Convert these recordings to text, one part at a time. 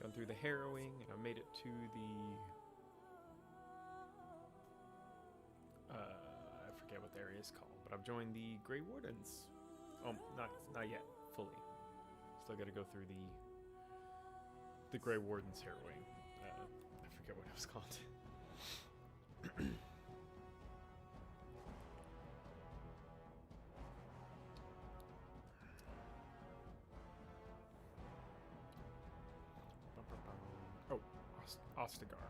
Gone through the harrowing, and I made it to the... I forget what the area is called, but I've joined the Grey Wardens. Oh, not yet, fully. Still got to go through the Grey Wardens harrowing. I forget what it was called. Oh, Ostagar.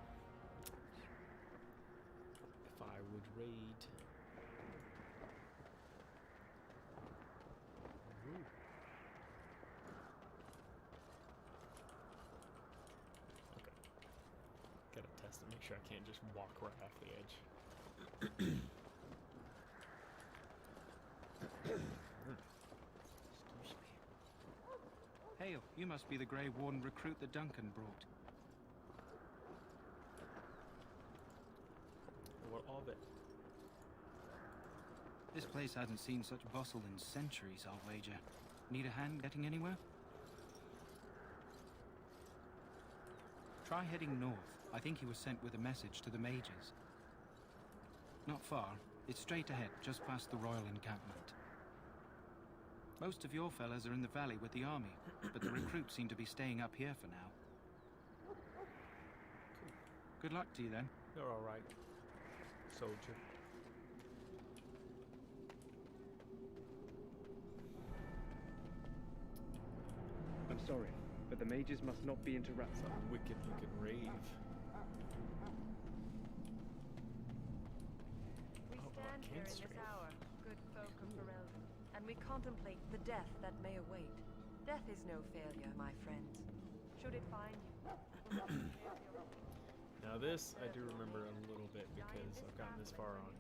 If I would raid. Ooh. Okay. Gotta test it, make sure I can't just walk right off the edge. Excuse me. Hail, you must be the Grey Warden recruit that Duncan brought. What of it? This place hasn't seen such bustle in centuries, I'll wager. Need a hand getting anywhere? Try heading north. I think he was sent with a message to the mages. Not far. It's straight ahead, just past the royal encampment. Most of your fellas are in the valley with the army, but the recruits seem to be staying up here for now. Cool. Good luck to you then. You're alright, soldier. I'm sorry, but the mages must not be interrupted. Some wicked looking rave. We stand here in this cancer. hour, good folk of Ferelden, and we contemplate the death that may await. Death is no failure, my friends. Should it find you? Now this, I do remember a little bit because I've gotten this far on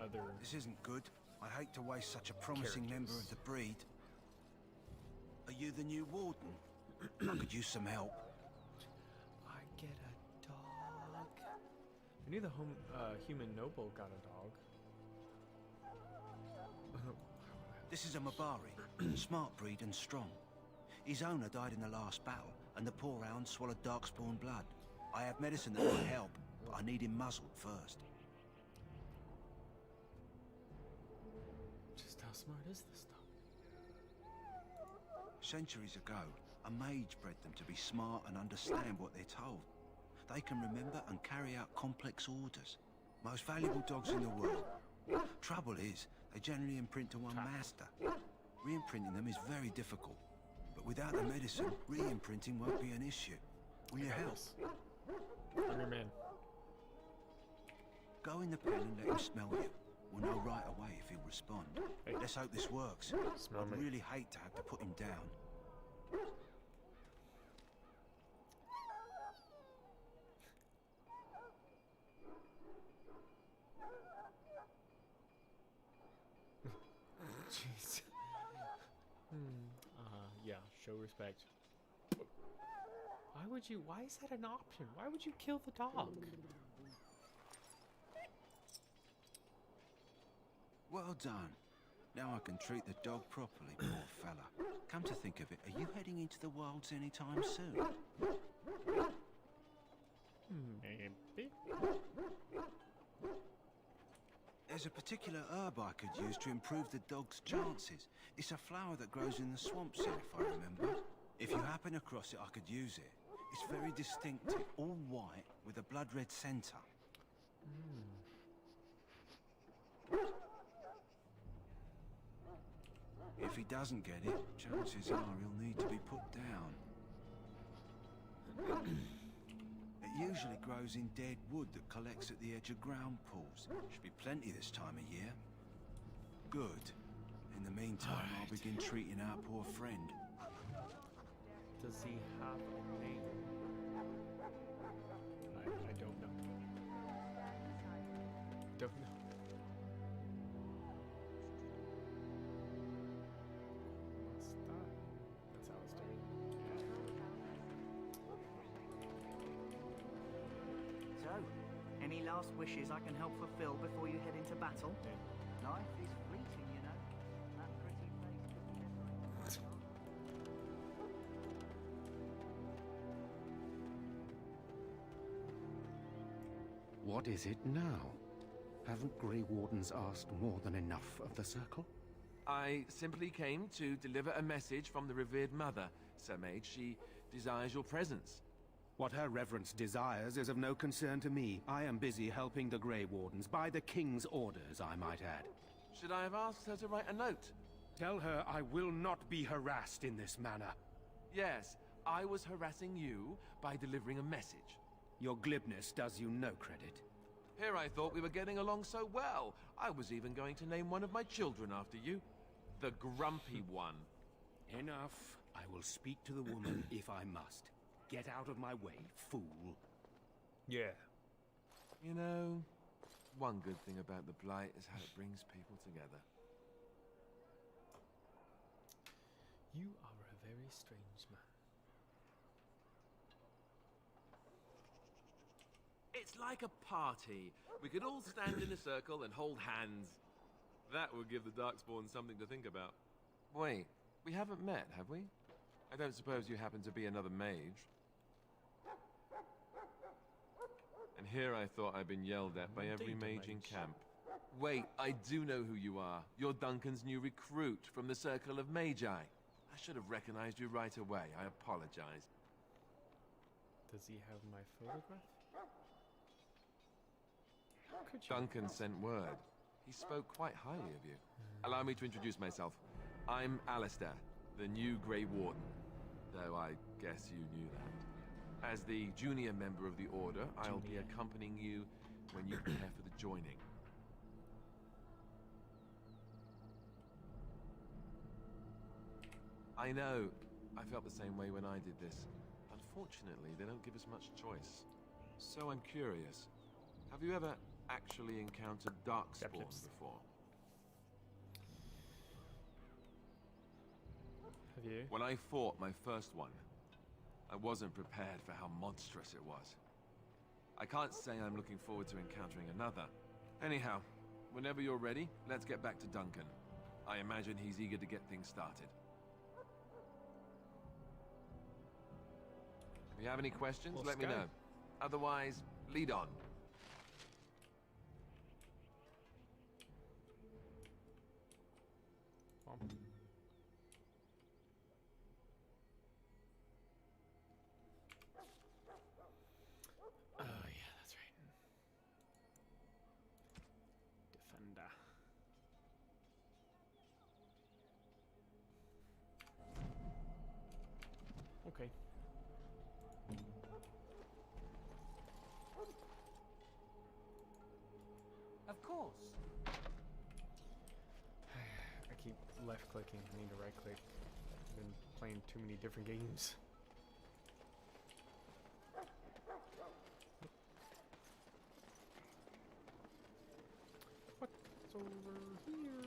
other... This isn't good. I hate to waste such a promising member of the breed. Are you the new warden? I could use some help. I get a dog. I knew the human noble got a dog. This is a Mabari, smart breed and strong. His owner died in the last battle, and the poor hound swallowed darkspawn blood. I have medicine that might help, but I need him muzzled first. Just how smart is this dog? Centuries ago, a mage bred them to be smart and understand what they're told. They can remember and carry out complex orders. Most valuable dogs in the world. Trouble is, they generally imprint to one master. Re-imprinting them is very difficult. But without the medicine, re-imprinting won't be an issue. Will you help? Bring him in. Go in the pen and let him smell you. We'll know right away if he'll respond. Hey. Let's hope this works. Smell I'd me. really hate to have to put him down. Jeez. Yeah, show respect. Why is that an option? Why would you kill the dog? Well done. Now I can treat the dog properly, poor fella. Come to think of it, are you heading into the wilds anytime soon? Maybe. There's a particular herb I could use to improve the dog's chances. It's a flower that grows in the swamps here, if I remember. If you happen across it, I could use it. It's very distinctive, all white, with a blood-red centre. If he doesn't get it, chances are he'll need to be put down. It usually grows in dead wood that collects at the edge of ground pools. Should be plenty this time of year. Good. In the meantime, I'll begin treating our poor friend. Does he have a name? I don't know. Don't know. What's that? That's Alistair. So, any last wishes I can help fulfill before you head into battle? Yeah. Life is fleeting, you know. That pretty face could be What is it now? Haven't Grey Wardens asked more than enough of the Circle? I simply came to deliver a message from the revered mother, Sir Mage. She desires your presence. What her reverence desires is of no concern to me. I am busy helping the Grey Wardens, by the King's orders, I might add. Should I have asked her to write a note? Tell her I will not be harassed in this manner. Yes, I was harassing you by delivering a message. Your glibness does you no credit. Here I thought we were getting along so well. I was even going to name one of my children after you. The Grumpy One. Enough. I will speak to the woman if I must. Get out of my way, fool. Yeah. You know, one good thing about the Blight is how it brings people together. You are a very strange man. It's like a party. We could all stand in a circle and hold hands. That would give the Darkspawn something to think about. Wait, we haven't met, have we? I don't suppose you happen to be another mage. And here I thought I'd been yelled at by every mage in camp. Wait, I do know who you are. You're Duncan's new recruit from the Circle of Magi. I should have recognized you right away. I apologize. Does he have my photograph? Could you? Duncan sent word. He spoke quite highly of you. Allow me to introduce myself. I'm Alistair, the new Grey Warden. Though I guess you knew that. As the junior member of the Order, I'll be accompanying you when you prepare for the joining. I know. I felt the same way when I did this. Unfortunately, they don't give us much choice. So I'm curious. Have you ever actually encountered Darkspawn before? Have you? When I fought my first one, I wasn't prepared for how monstrous it was. I can't say I'm looking forward to encountering another. Anyhow, whenever you're ready, let's get back to Duncan. I imagine he's eager to get things started. If you have any questions, Well, let me Sky. know. Otherwise, lead on. Well, oh yeah, that's right. Defender. Okay. Of course. I keep left clicking. I need to right click. I've been playing too many different games. What's over here?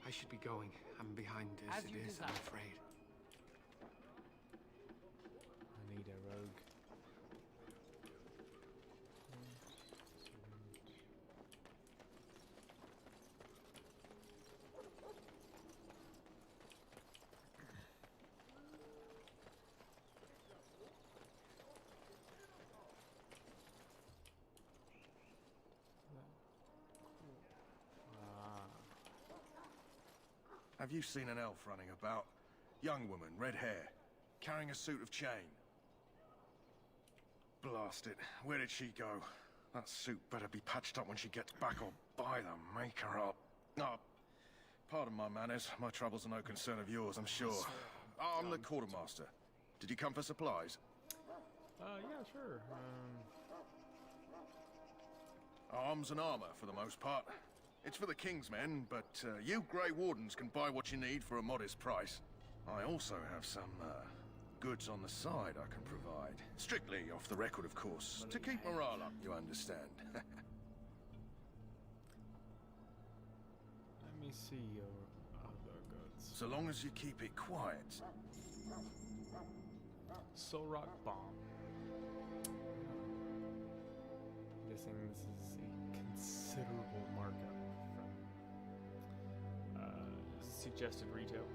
I should be going. I'm behind as it is, I'm afraid. I need a rogue. Have you seen an elf running about? Young woman, red hair, carrying a suit of chain. Blast it. Where did she go? That suit better be patched up when she gets back, or by the maker up. Oh, pardon my manners. My troubles are no concern of yours, I'm sure. I'm the quartermaster. Did you come for supplies? Yeah, sure. Arms and armor, for the most part. It's for the King's men, but you Grey Wardens can buy what you need for a modest price. I also have some goods on the side I can provide. Strictly off the record, of course. To keep morale up, you understand. Let me see your other goods. So long as you keep it quiet. Soul Rock Bomb. I'm guessing this is a considerable markup from suggested retail.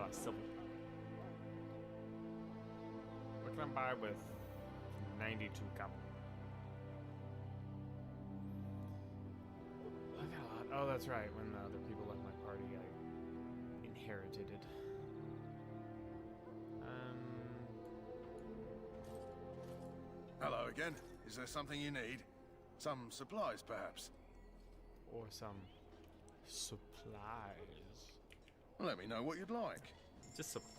lot of silver. What can I buy with 92 copper? I got a lot. Oh, that's right. When the other people left my party, I inherited it. Hello again. Is there something you need? Some supplies, perhaps? Or some supplies. Let me know what you'd like. Just supplies.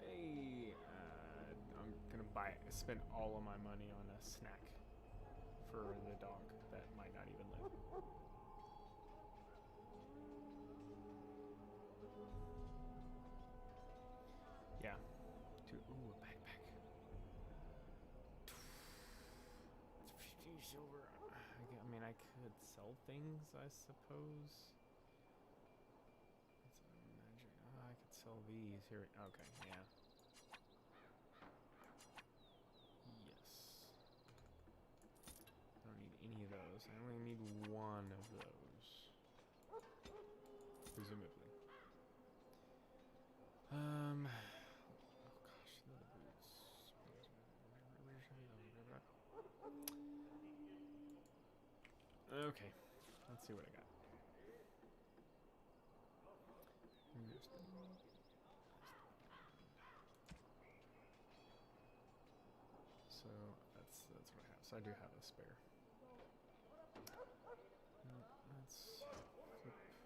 Hey, I'm gonna spend all of my money on a snack for the dog that might not even live. Yeah. Ooh, a backpack. It's 50 silver. I mean, I could sell things, I suppose. I could sell these here. Okay, yeah. Yes. I don't need any of those. I only need one of those. Presumably. Oh gosh, the boots. Okay, let's see what I got. So that's what I have. So I do have a spare. Let's flip. What is that?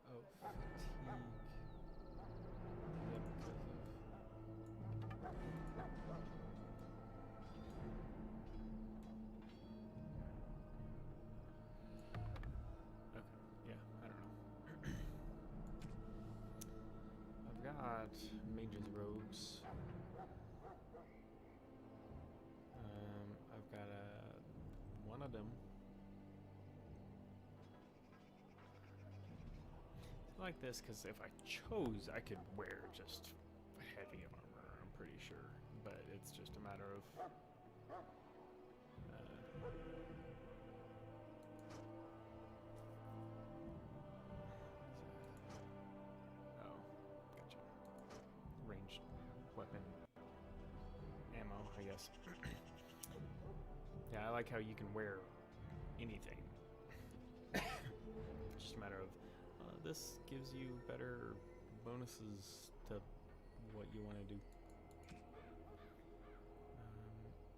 Oh, fatigue. Yep, because okay, yeah, I don't know. I've got mage's robes. I've got one of them. Like this, because if I chose, I could wear just heavy armor, I'm pretty sure. But it's just a matter of... oh, gotcha. Ranged weapon ammo, I guess. Yeah, I like how you can wear anything. It's just a matter of... this gives you better bonuses to what you want to do.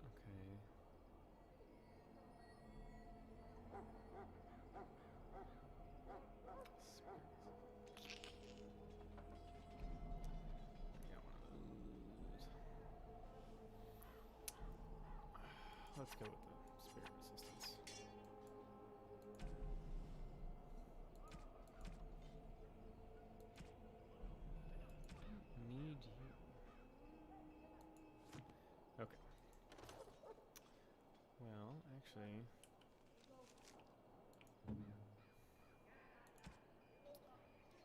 Okay. Got one of those. Let's go with the spirit resistance. Need you. Okay. Well, actually,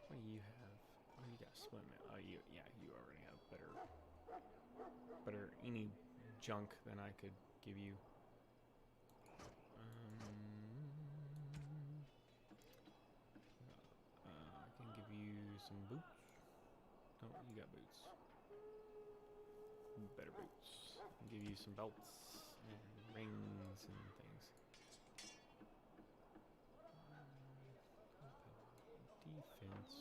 what do you have? Oh, you got split mail. Oh, you already have better any junk than I could give you. I can give you some boots. Oh, you got boots. Better boots. I'll give you some belts and rings and things. Defense.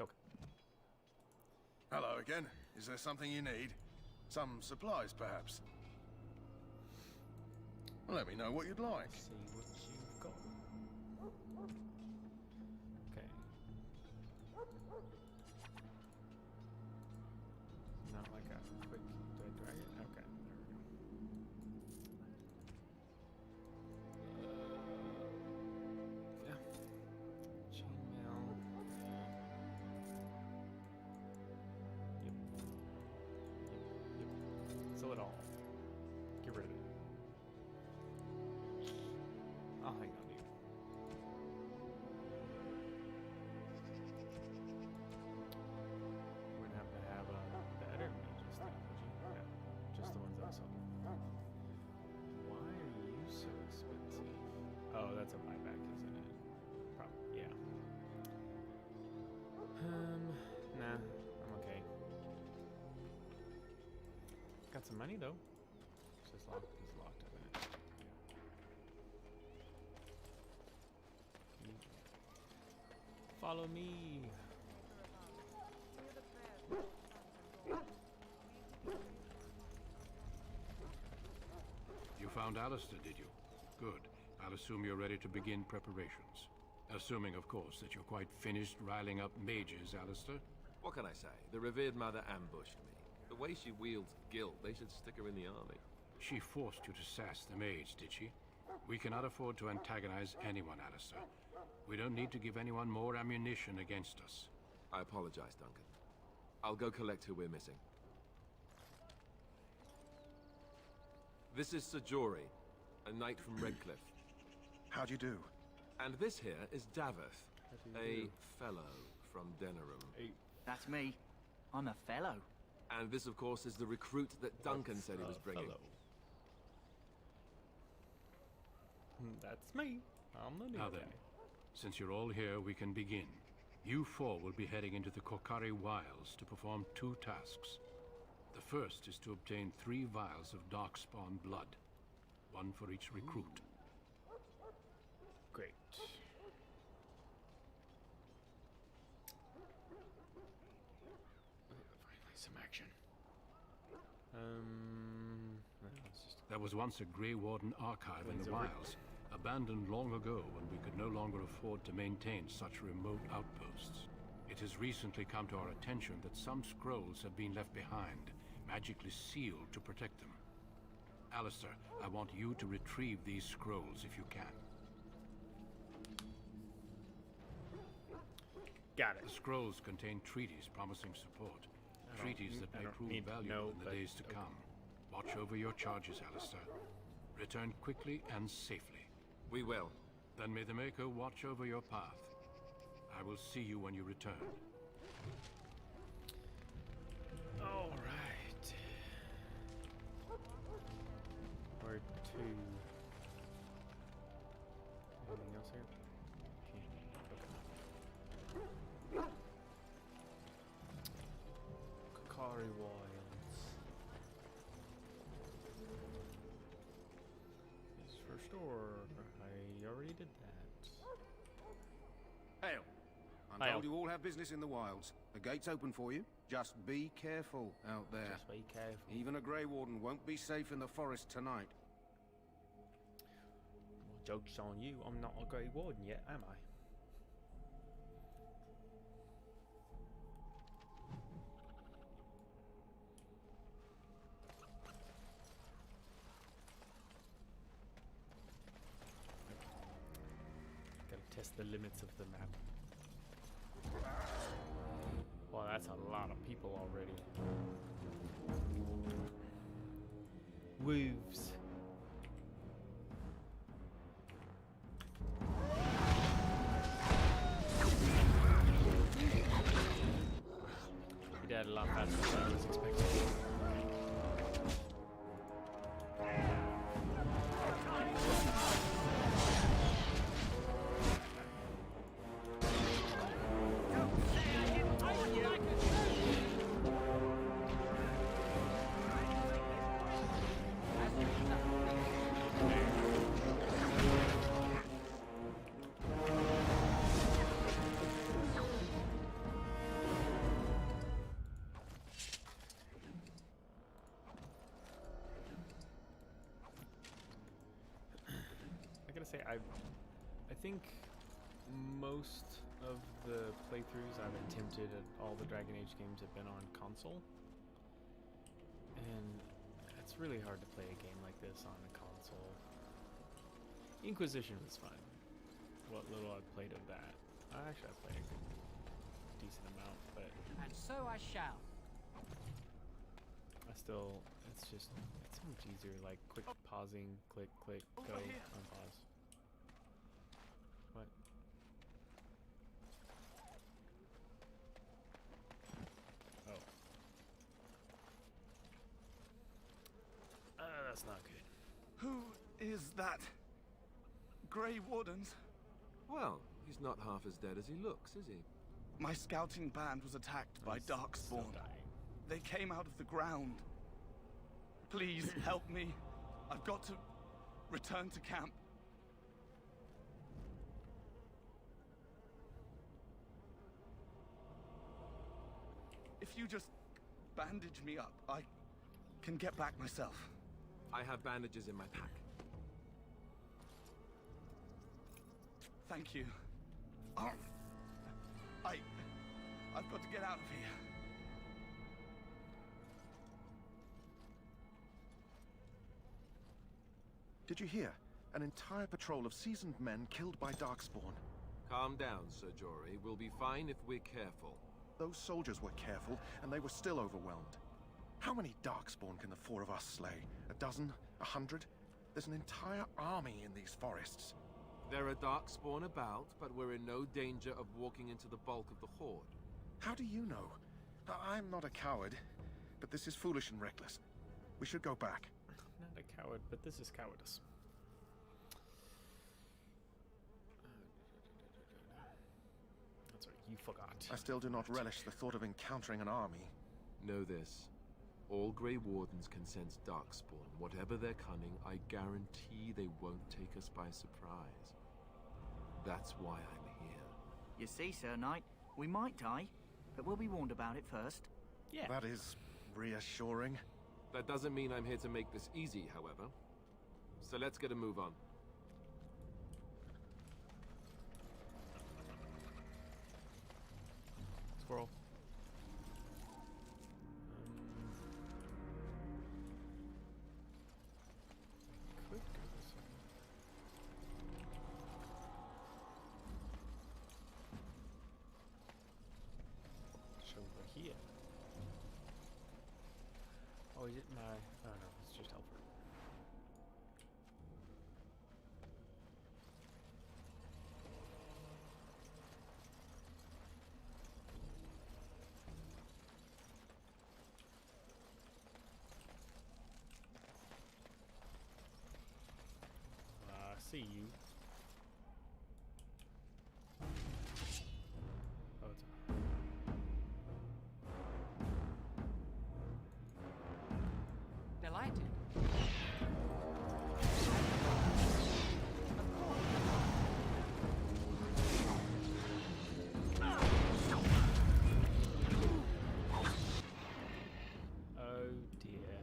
Okay. Hello again. Is there something you need? Some supplies, perhaps? Let me know what you'd like. Let's see what you've got. Okay. Not like a quick. Do I drag it? Okay, there we go. Yeah. Chainmail. Yep. Sell it all. Get rid of it. I'll hang on to you. Got some money though. It's just locked. It's locked up in it. Follow me. You found Alistair, did you? Good. I'll assume you're ready to begin preparations. Assuming, of course, that you're quite finished riling up mages, Alistair. What can I say? The revered mother ambushed me. The way she wields guilt, they should stick her in the army. She forced you to sass the mage, did she? We cannot afford to antagonize anyone, Alistair. We don't need to give anyone more ammunition against us. I apologize, Duncan. I'll go collect who we're missing. This is Sajori, a knight from Redcliffe. How do you do? And this here is Daveth, a fellow from Denerim. That's me. I'm a fellow. And this, of course, is the recruit that Duncan said he was bringing. Fellow. That's me. I'm the new Now guy. then, since you're all here, we can begin. You four will be heading into the Kokari Wilds to perform 2 tasks. The first is to obtain 3 vials of Darkspawn blood. 1 for each recruit. Great. Finally, some action. Let's just There was once a Grey Warden archive in the Over. wilds, abandoned long ago when we could no longer afford to maintain such remote outposts. It has recently come to our attention that some scrolls have been left behind, magically sealed to protect them. Alistair, I want you to retrieve these scrolls if you can. got it. The scrolls contain treaties promising support. Treaties that may prove valuable in the days to come. Watch over your charges, Alistair. Return quickly and safely. We will. Then may the Maker watch over your path. I will see you when you return. All right. Where to? Anything else here? Okay. Kokari Wilds. This first door. I already did that. Hail. I'm Hail. told you all have business in the wilds. The gate's open for you. Just be careful out there. Just be careful. Even a Grey Warden won't be safe in the forest tonight. Well, joke's on you. I'm not a Grey Warden yet, am I? Gotta test the limits of the map. Well, that's a lot of people already. Wolves. We died a lot faster than I was expecting. I gotta say, I think most of the playthroughs I've attempted at all the Dragon Age games have been on console, and it's really hard to play a game like this on a console. Inquisition was fun. What little I played of that, actually I played a decent amount, but And so I shall. I still, it's so much easier, like quick pausing, click, click, go, unpause. What? Oh. That's not good. Who is that? Grey Wardens? Well, he's not half as dead as he looks, is he? My scouting band was attacked by He's still Darkspawn. dying. They came out of the ground. Please help me. I've got to return to camp. If you just bandage me up, I can get back myself. I have bandages in my pack. Thank you. Oh, I've got to get out of here. Did you hear? An entire patrol of seasoned men killed by Darkspawn. Calm down, Sir Jory. We'll be fine if we're careful. Those soldiers were careful, and they were still overwhelmed. How many Darkspawn can the four of us slay? A dozen? 100? There's an entire army in these forests. There are Darkspawn about, but we're in no danger of walking into the bulk of the Horde. How do you know? I'm not a coward, but this is foolish and reckless. We should go back. Not a coward, but this is cowardice. That's right, you forgot. I still do not relish the thought of encountering an army. Know this. All Grey Wardens can sense Darkspawn. Whatever their cunning, I guarantee they won't take us by surprise. That's why I'm here. You see, Sir Knight, we might die, but we'll be warned about it first. Yeah. That is reassuring. That doesn't mean I'm here to make this easy, however. So let's get a move on. Squirrel. Could go this way. Show over here. Oh, is it my? Oh no, it's just Alfred. See you. Oh, it's delighted. Oh dear.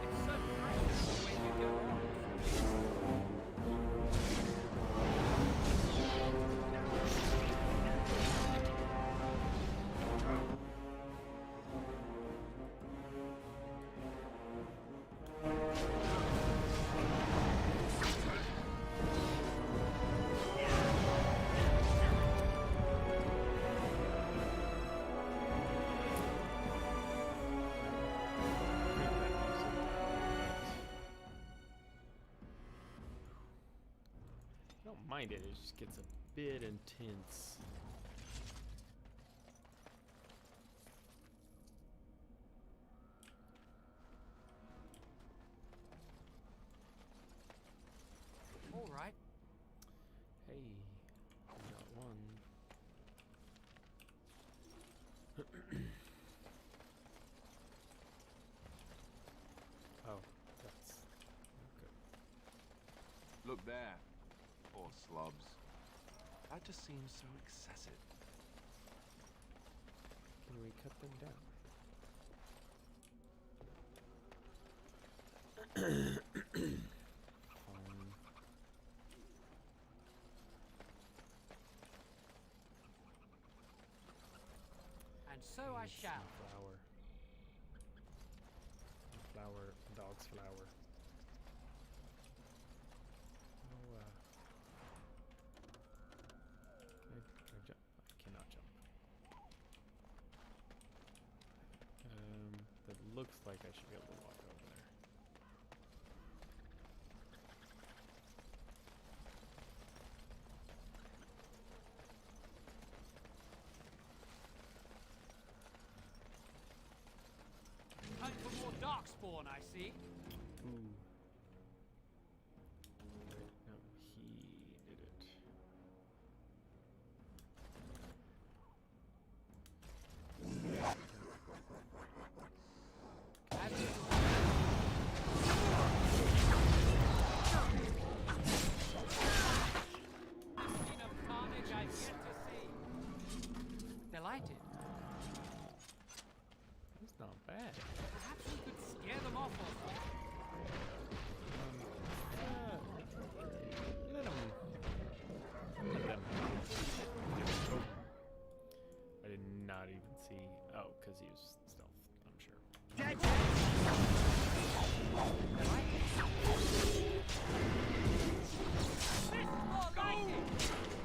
It's so precious when you go on. I don't mind it, it just gets a bit intense. All right. Hey, we got one. Oh, that's good. Look there. Poor slobs. That just seems so excessive. Can we cut them down? Fine. And so I shall. Flower. Flower, dog's flower. Oh, can I jump? I cannot jump. That looks like I should be able to walk over there. Hunt for more darkspawn, I see. Ooh. there. Perhaps we could scare them off or something. Let them. Oh. I did not even see. Oh, because he was stealth, I'm sure.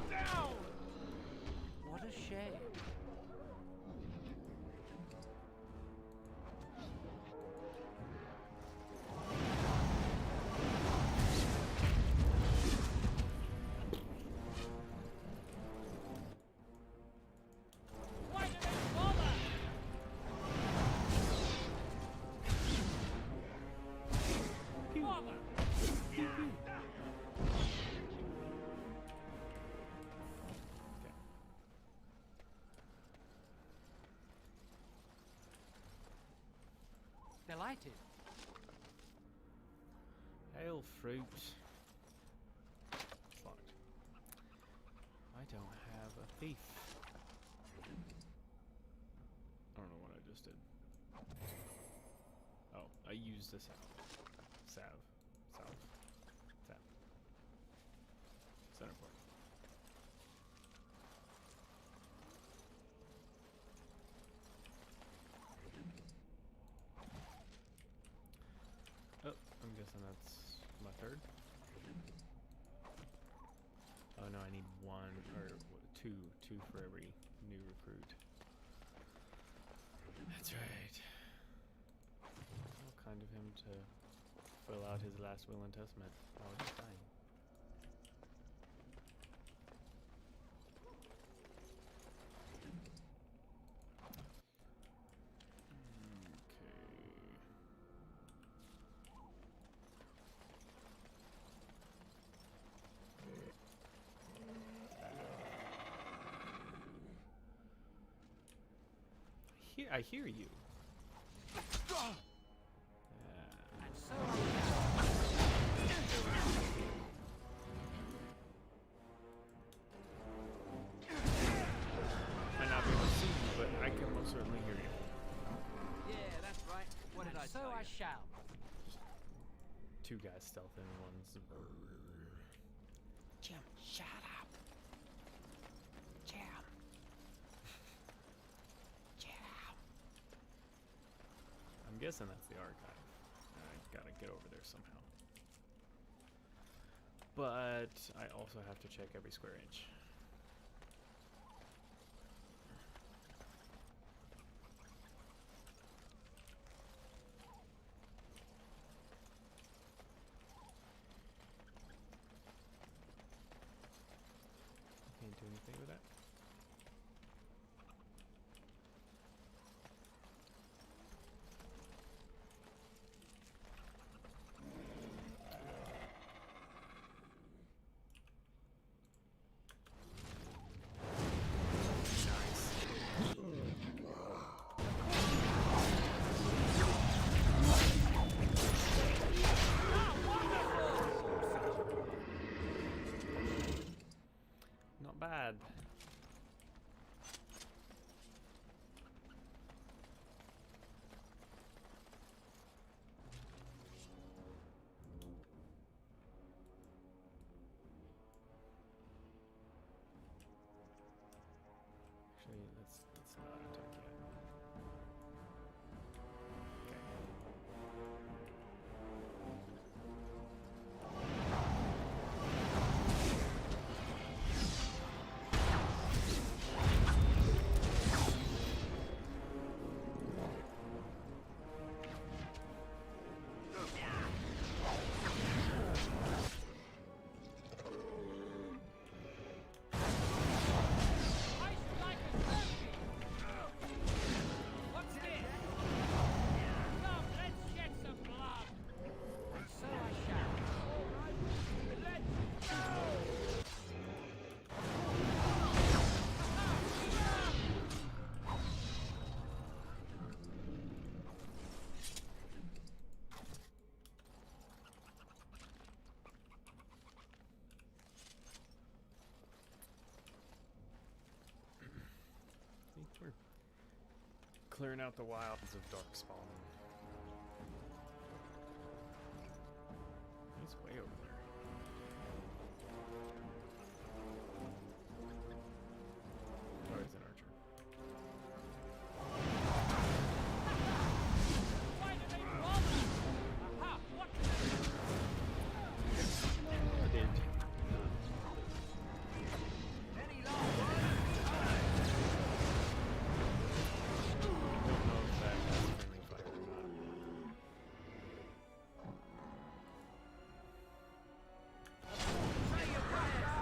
Down! What a shame. Why did they bother? Bother! Delighted. Hail fruit. It's locked. I don't have a thief. I don't know what I just did. Oh, I used a salve. Salve. Center point. Oh, I'm guessing that's my third. Oh no, I need one or two for every new recruit. That's right. I'll kind of him to fill out his last will and testament while he's dying. I hear you. And so Might not be able to see you, but I can most certainly hear you. Yeah, that's right. What did I so tell I you? shall. Two guys stealthing, one's. Jim, shut up. Jim. I'm guessing that's the archive. I gotta get over there somehow. But I also have to check every square inch. Can't do anything with that. clearing out the wilds of Darkspawn. He's way over there. Oh, he's an archer. Why do they bother? Aha! What? I did. Any last words? I don't know if that has friendly fire or not. Say your prayers.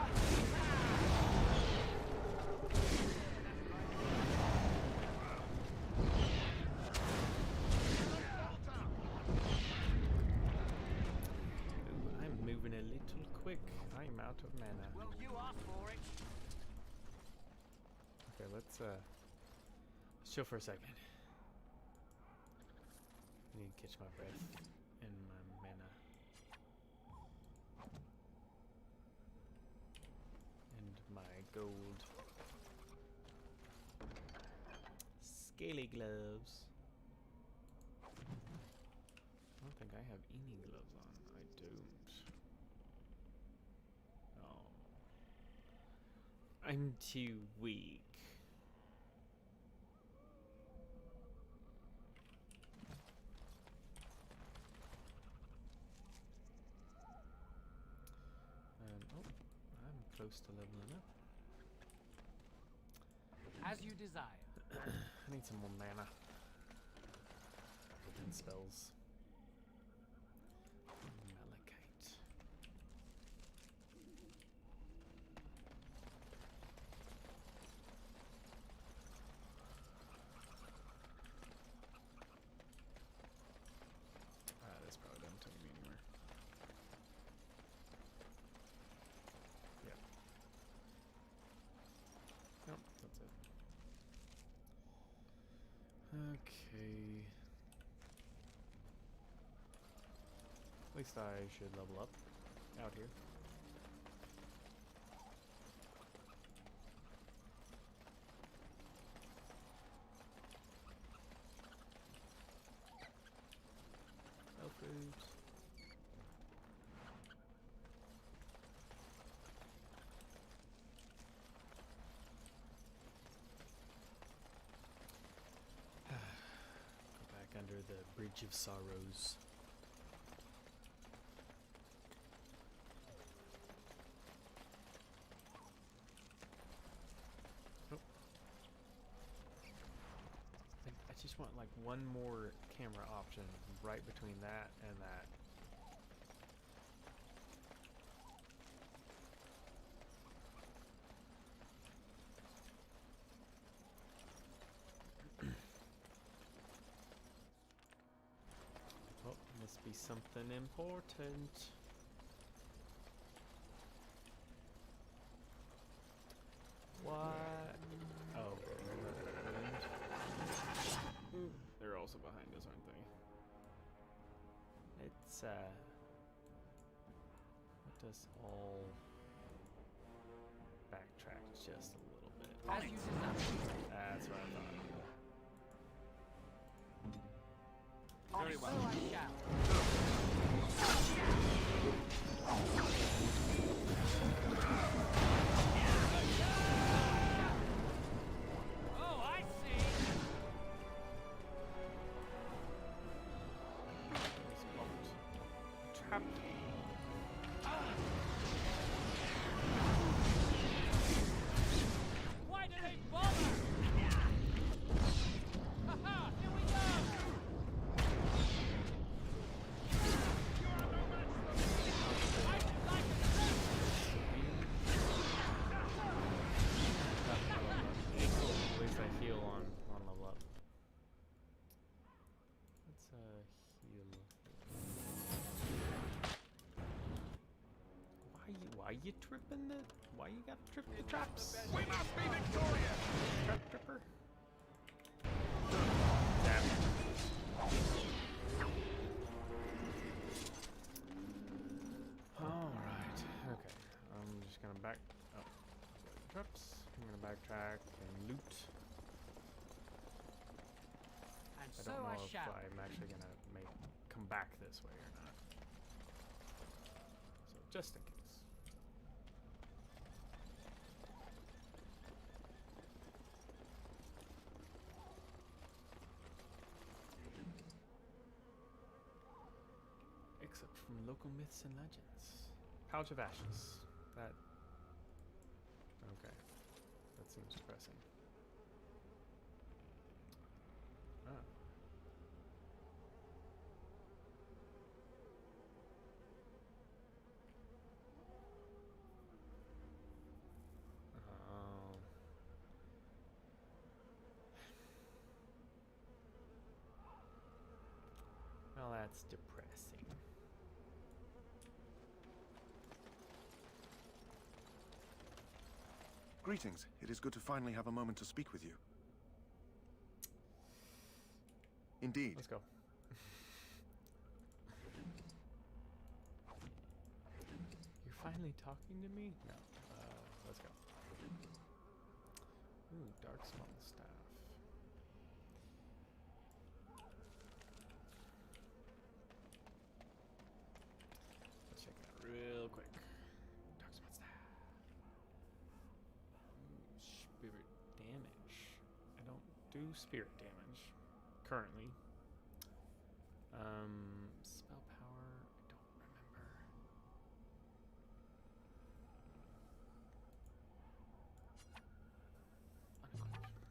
Ooh, I'm moving a little quick. I'm out of mana. Well, you asked for it. Okay, let's chill for a second. I need to catch my breath and my mana. And my gold. Scaly gloves. I don't think I have any gloves on. I don't. Oh. I'm too weak. Oh, I'm close to leveling up. As you desire. I need some more mana. And spells. Malachite. This probably doesn't take me anywhere. Yep. Nope, that's it. Okay. At least I should level up out here. Elf foods. Go back under the Bridge of Sorrows. Oh. I just want like one more camera option right between that and that. Oh, must be something important. What? Oh, and they're also behind us, aren't they? It's let us all backtrack just a little bit. As you desire. That's what I thought. Very well. So I shall. Oh, I see. Trapped. Why do they bother? Haha, here we go. I should like a trip. At least I heal on level up. Let's heal. Why you tripping the? Why you got to trip the traps? We must be victorious! Trap tripper. Damn. All right. Okay. I'm just gonna back. Oh, traps. I'm gonna backtrack and loot. I So don't know I if shall. I'm actually gonna come back this way or not. So just in case. Except from local myths and legends. Pouch of ashes. That. Okay. That seems depressing. Ah. Oh. Well, that's depressing. Greetings. It is good to finally have a moment to speak with you. Indeed. Let's go. You're finally talking to me? No. Let's go. Ooh, dark small staff. Let's check it out real quick. Dark small staff. Ooh, spirit damage. I don't do spirit damage currently. Spell power, I don't remember. Unequipped.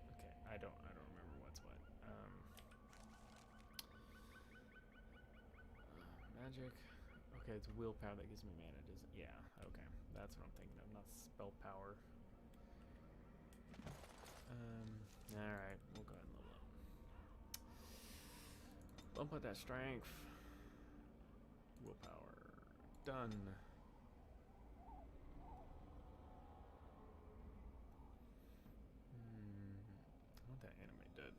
Okay, I don't remember what's what. Magic. Okay, it's willpower that gives me mana, does it? Yeah, okay. That's what I'm thinking of, not spell power. Alright, we'll go ahead and level up. Bump up that strength. Willpower. Done. I want that anime dead.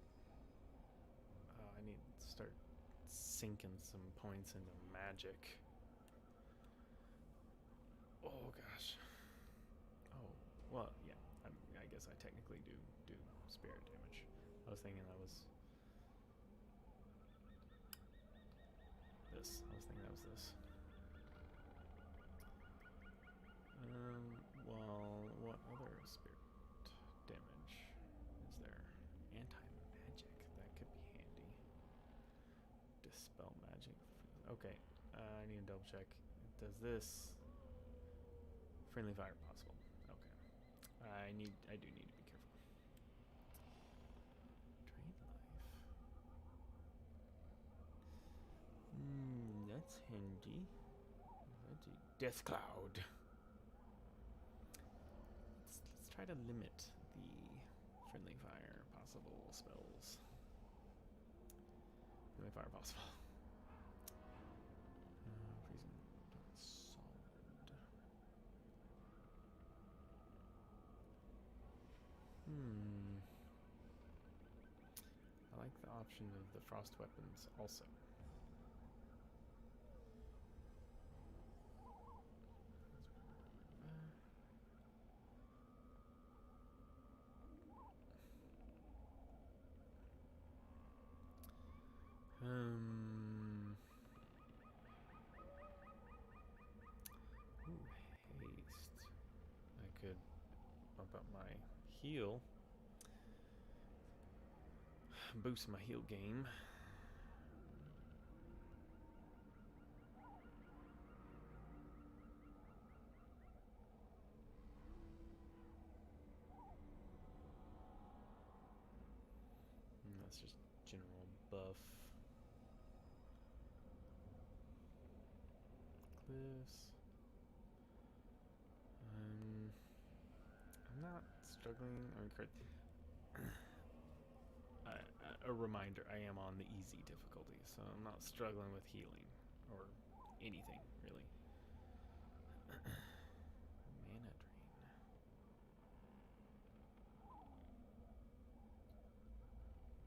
I need to start sinking some points into magic. Oh gosh. Oh, well, yeah. I guess I technically do spirit damage. I was thinking that was this. I was thinking that was this. Well, what other spirit damage is there? Anti-magic. That could be handy. Dispel magic. Okay. I need to double check. Does this friendly fire possible? Okay. I do need to be careful. Drain life. That's handy. Death cloud. Let's try to limit the friendly fire possible spells. Friendly fire possible. Freezing solid. I like the option of the frost weapons also. Ooh, haste. I could bump up my heal. Boost my heal game. That's just general buff. Cliffs. I'm not struggling. A reminder, I am on the easy difficulty, so I'm not struggling with healing or anything really. Mana drain.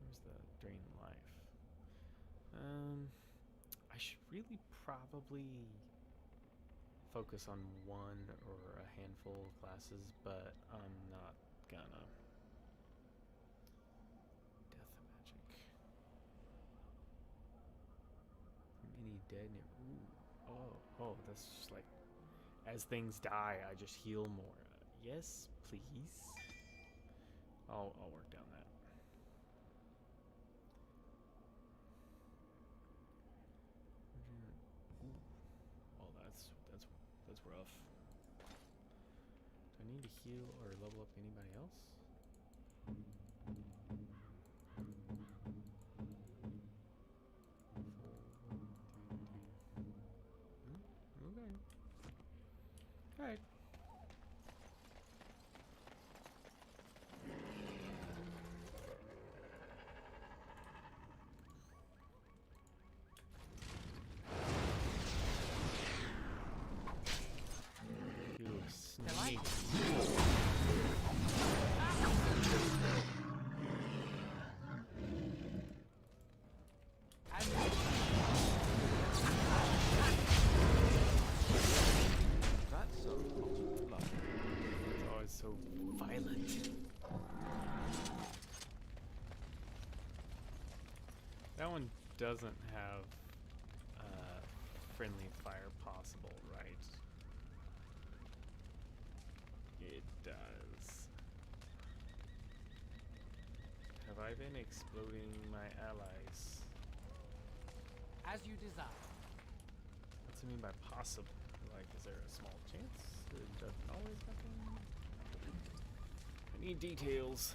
Where's the drain life? I should really probably focus on one or a handful of classes, but I'm not gonna. Death magic. Many dead near. Ooh. Oh, that's just like as things die, I just heal more. Yes, please. I'll work down that. Ooh. Oh, that's rough. Do I need to heal or level up anybody else? Okay. Alright. You snake. That's so blood. It's always so violent. That one doesn't have friendly fire possible, right? It does. Have I been exploding my allies? As you desire. What's it mean by possible? Like, is there a small chance? It doesn't always happen? I need details.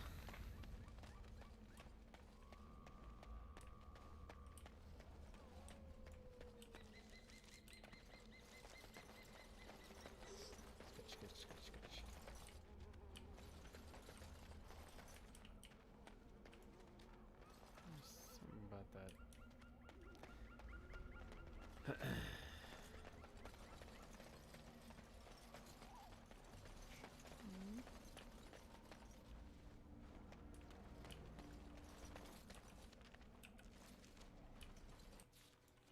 Sketch. There's something about that.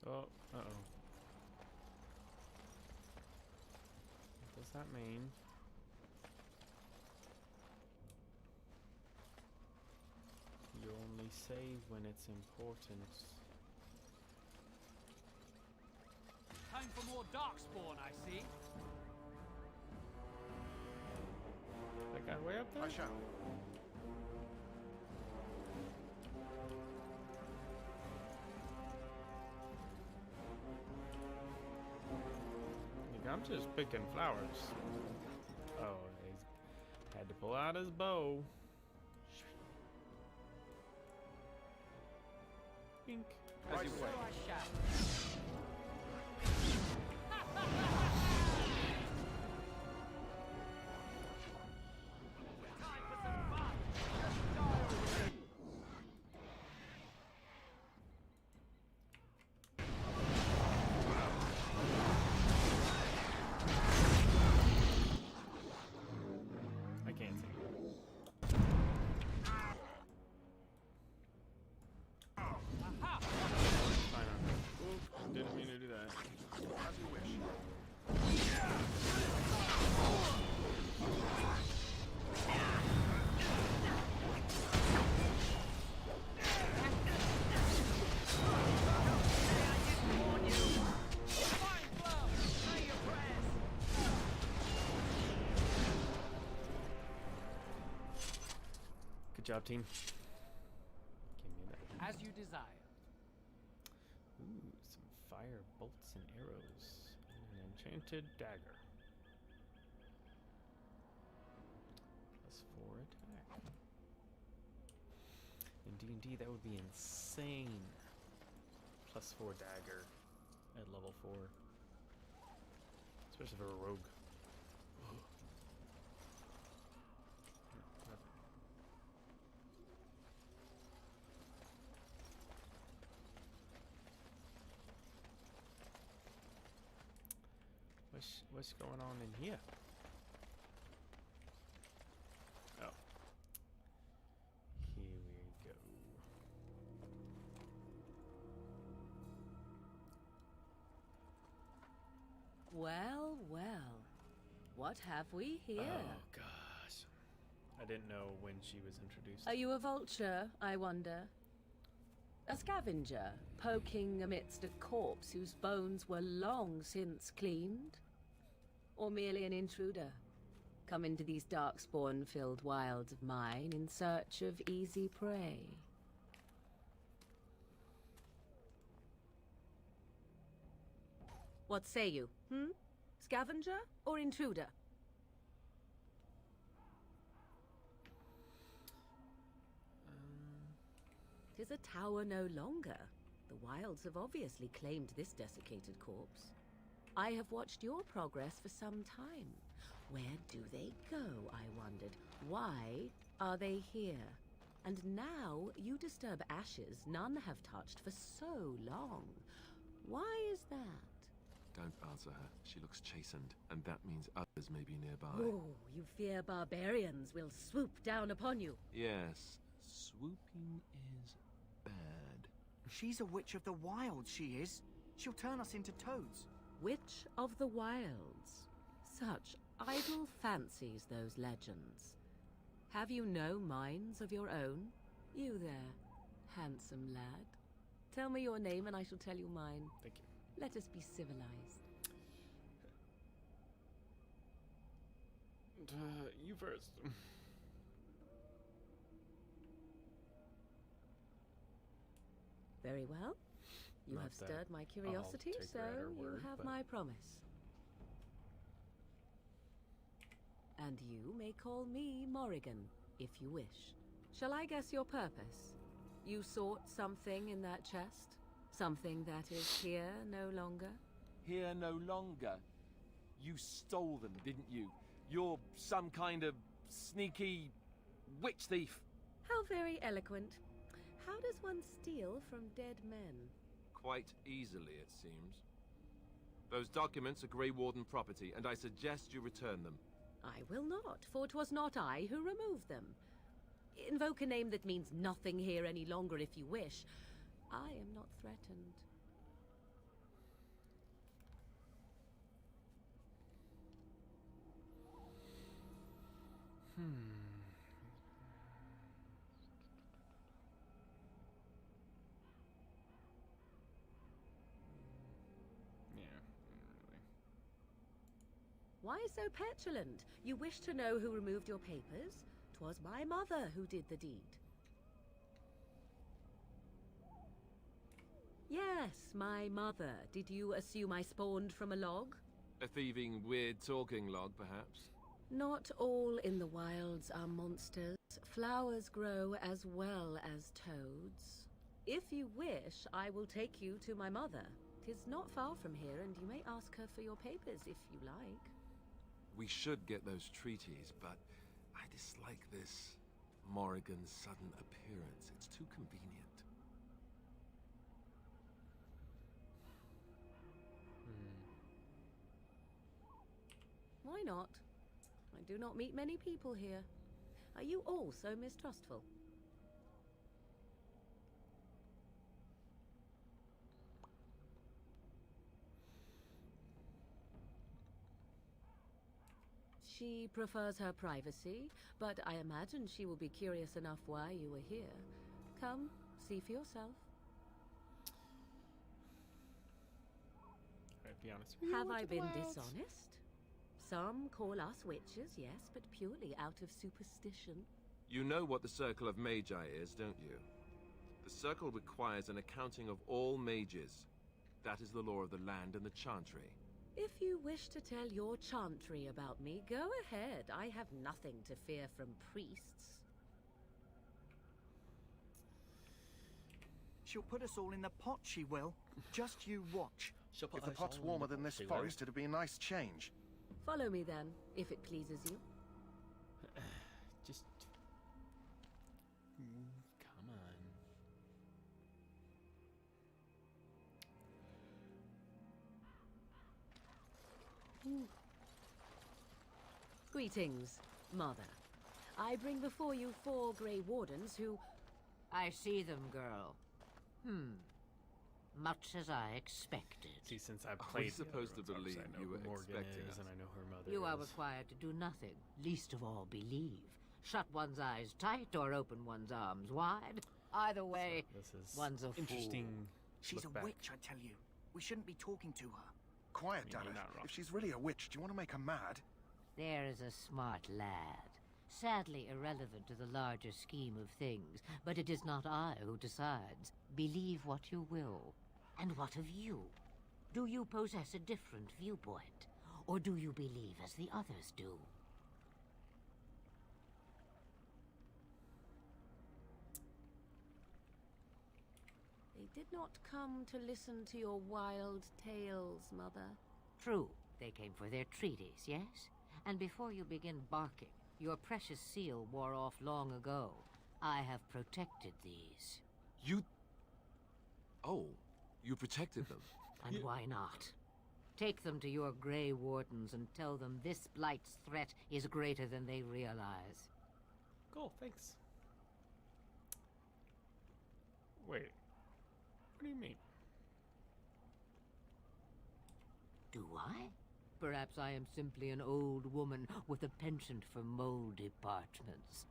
Oh, uh-oh. What does that mean? You only save when it's important. Time for more darkspawn, I see. That guy way up there? I shall. I'm just picking flowers. Oh, he's had to pull out his bow. Pink. As you wish. I shall. Time for some fun. Just die already. I can't see. Aha! Fine on her. Oop, didn't mean to do that. As you wish. Good job, team. Give me that. As you desire. Ooh, some fire bolts and arrows. And an enchanted dagger. +4 attack. In D&D, that would be insane. +4 dagger at level 4. Especially for a rogue. Nothing. What's going on in here? Oh. Here we go. Well, well. what have we here? Oh, gosh. I didn't know when she was introduced. Are you a vulture, I wonder? A scavenger, poking amidst a corpse whose bones were long since cleaned? Or merely an intruder, come into these darkspawn-filled wilds of mine in search of easy prey? What say you, Scavenger or intruder? 'Tis a tower no longer. The wilds have obviously claimed this desiccated corpse. I have watched your progress for some time. Where do they go, I wondered? Why are they here? And now you disturb ashes none have touched for so long. Why is that? Don't answer her. She looks chastened, and that means others may be nearby. Oh, you fear barbarians will swoop down upon you. Yes, swooping is bad. She's a witch of the wild, she is. She'll turn us into toads. Witch of the wilds. Such idle fancies, those legends. Have you no minds of your own? You there, handsome lad. Tell me your name and I shall tell you mine. Thank you. Let us be civilized. You first. Very well. You Not have that stirred my curiosity, I'll take so her at her you word, have but- my promise. And you may call me Morrigan, if you wish. Shall I guess your purpose? You sought something in that chest? Something that is here no longer? Here no longer. You stole them, didn't you? You're some kind of sneaky witch thief. How very eloquent. How does one steal from dead men? Quite easily, it seems. Those documents are Grey Warden property, and I suggest you return them. I will not, for 'twas not I who removed them. Invoke a name that means nothing here any longer if you wish. I am not threatened. Yeah, really. Why so petulant? You wish to know who removed your papers? 'Twas my mother who did the deed. Yes, my mother. Did you assume I spawned from a log? A thieving, weird-talking log, perhaps? Not all in the wilds are monsters. Flowers grow as well as toads. If you wish, I will take you to my mother. 'Tis not far from here, and you may ask her for your papers if you like. We should get those treaties, but I dislike this Morrigan's sudden appearance. It's too convenient. Why not? I do not meet many people here. Are you all so mistrustful? She prefers her privacy, but I imagine she will be curious enough why you are here. Come, see for yourself. Alright, be honest with you. Have Witch I of the been Wilds. dishonest? Some call us witches, yes, but purely out of superstition. You know what the Circle of Magi is, don't you? The Circle requires an accounting of all mages. That is the law of the land and the Chantry. If you wish to tell your chantry about me, go ahead. I have nothing to fear from priests. She'll put us all in the pot, she will. Just you watch. If the pot's warmer than this forest, it'd be a nice change. Follow me then, if it pleases you. Just... come on. Greetings, Mother. I bring before you 4 Grey Wardens who... I see them, girl. Much as I expected. See, since I've Are played we the other supposed to ones, obviously believe I know you who were Morgan expecting is, us? and I know her mother You are is. required to do nothing, least of all believe. Shut one's eyes tight or open one's arms wide. Either way, So this is one's a interesting. fool. She's a look back. witch, I tell you. We shouldn't be talking to her. Quiet, I mean, you're Dallas. not wrong. If she's really a witch, do you want to make her mad? There is a smart lad. Sadly irrelevant to the larger scheme of things, but it is not I who decides. Believe what you will. And what of you? Do you possess a different viewpoint? Or do you believe as the others do? They did not come to listen to your wild tales, Mother. True, they came for their treaties, yes? And before you begin barking, your precious seal wore off long ago. I have protected these. You... Oh, you protected them. And why not? Take them to your Grey Wardens and tell them this Blight's threat is greater than they realize. Cool, thanks. Wait. What do you mean? Do I? Perhaps I am simply an old woman with a penchant for moldy parchments.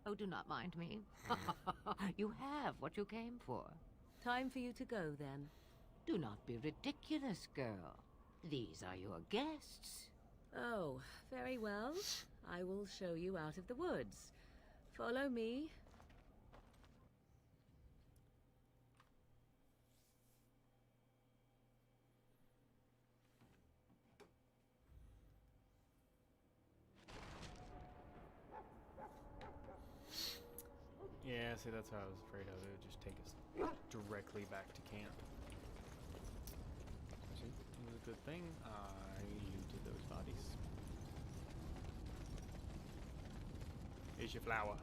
Oh, do not mind me. You have what you came for. Time for you to go, then. Do not be ridiculous, girl. These are your guests. Oh, very well. I will show you out of the woods. Follow me. Yeah, see, that's what I was afraid of. It would just take us directly back to camp. See, it was a good thing I looted those bodies. Here's your flower.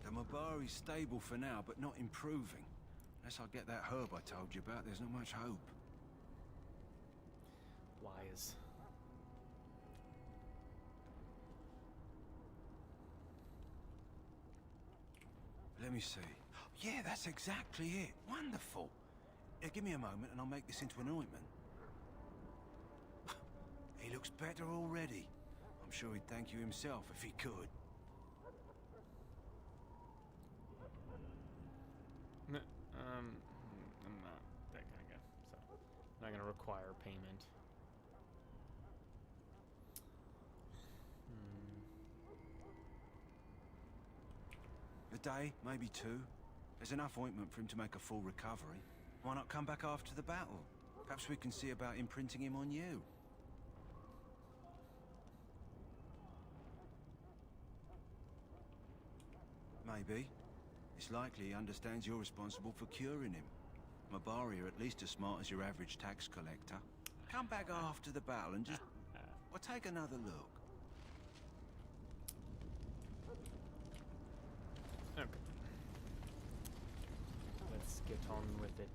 The Mabari's stable for now, but not improving. Unless I get that herb I told you about, there's not much hope. Wise. Let me see. Yeah, that's exactly it. Wonderful. Yeah, give me a moment and I'll make this into an ointment. He looks better already. I'm sure he'd thank you himself if he could. No, I'm not that kind of guy, so I'm not gonna require payment. A day, maybe two. There's enough ointment for him to make a full recovery. Why not come back after the battle? Perhaps we can see about imprinting him on you. Maybe. It's likely he understands you're responsible for curing him. Mabari are at least as smart as your average tax collector. Come back after the battle and just... well, take another look. Okay. Let's get on with it.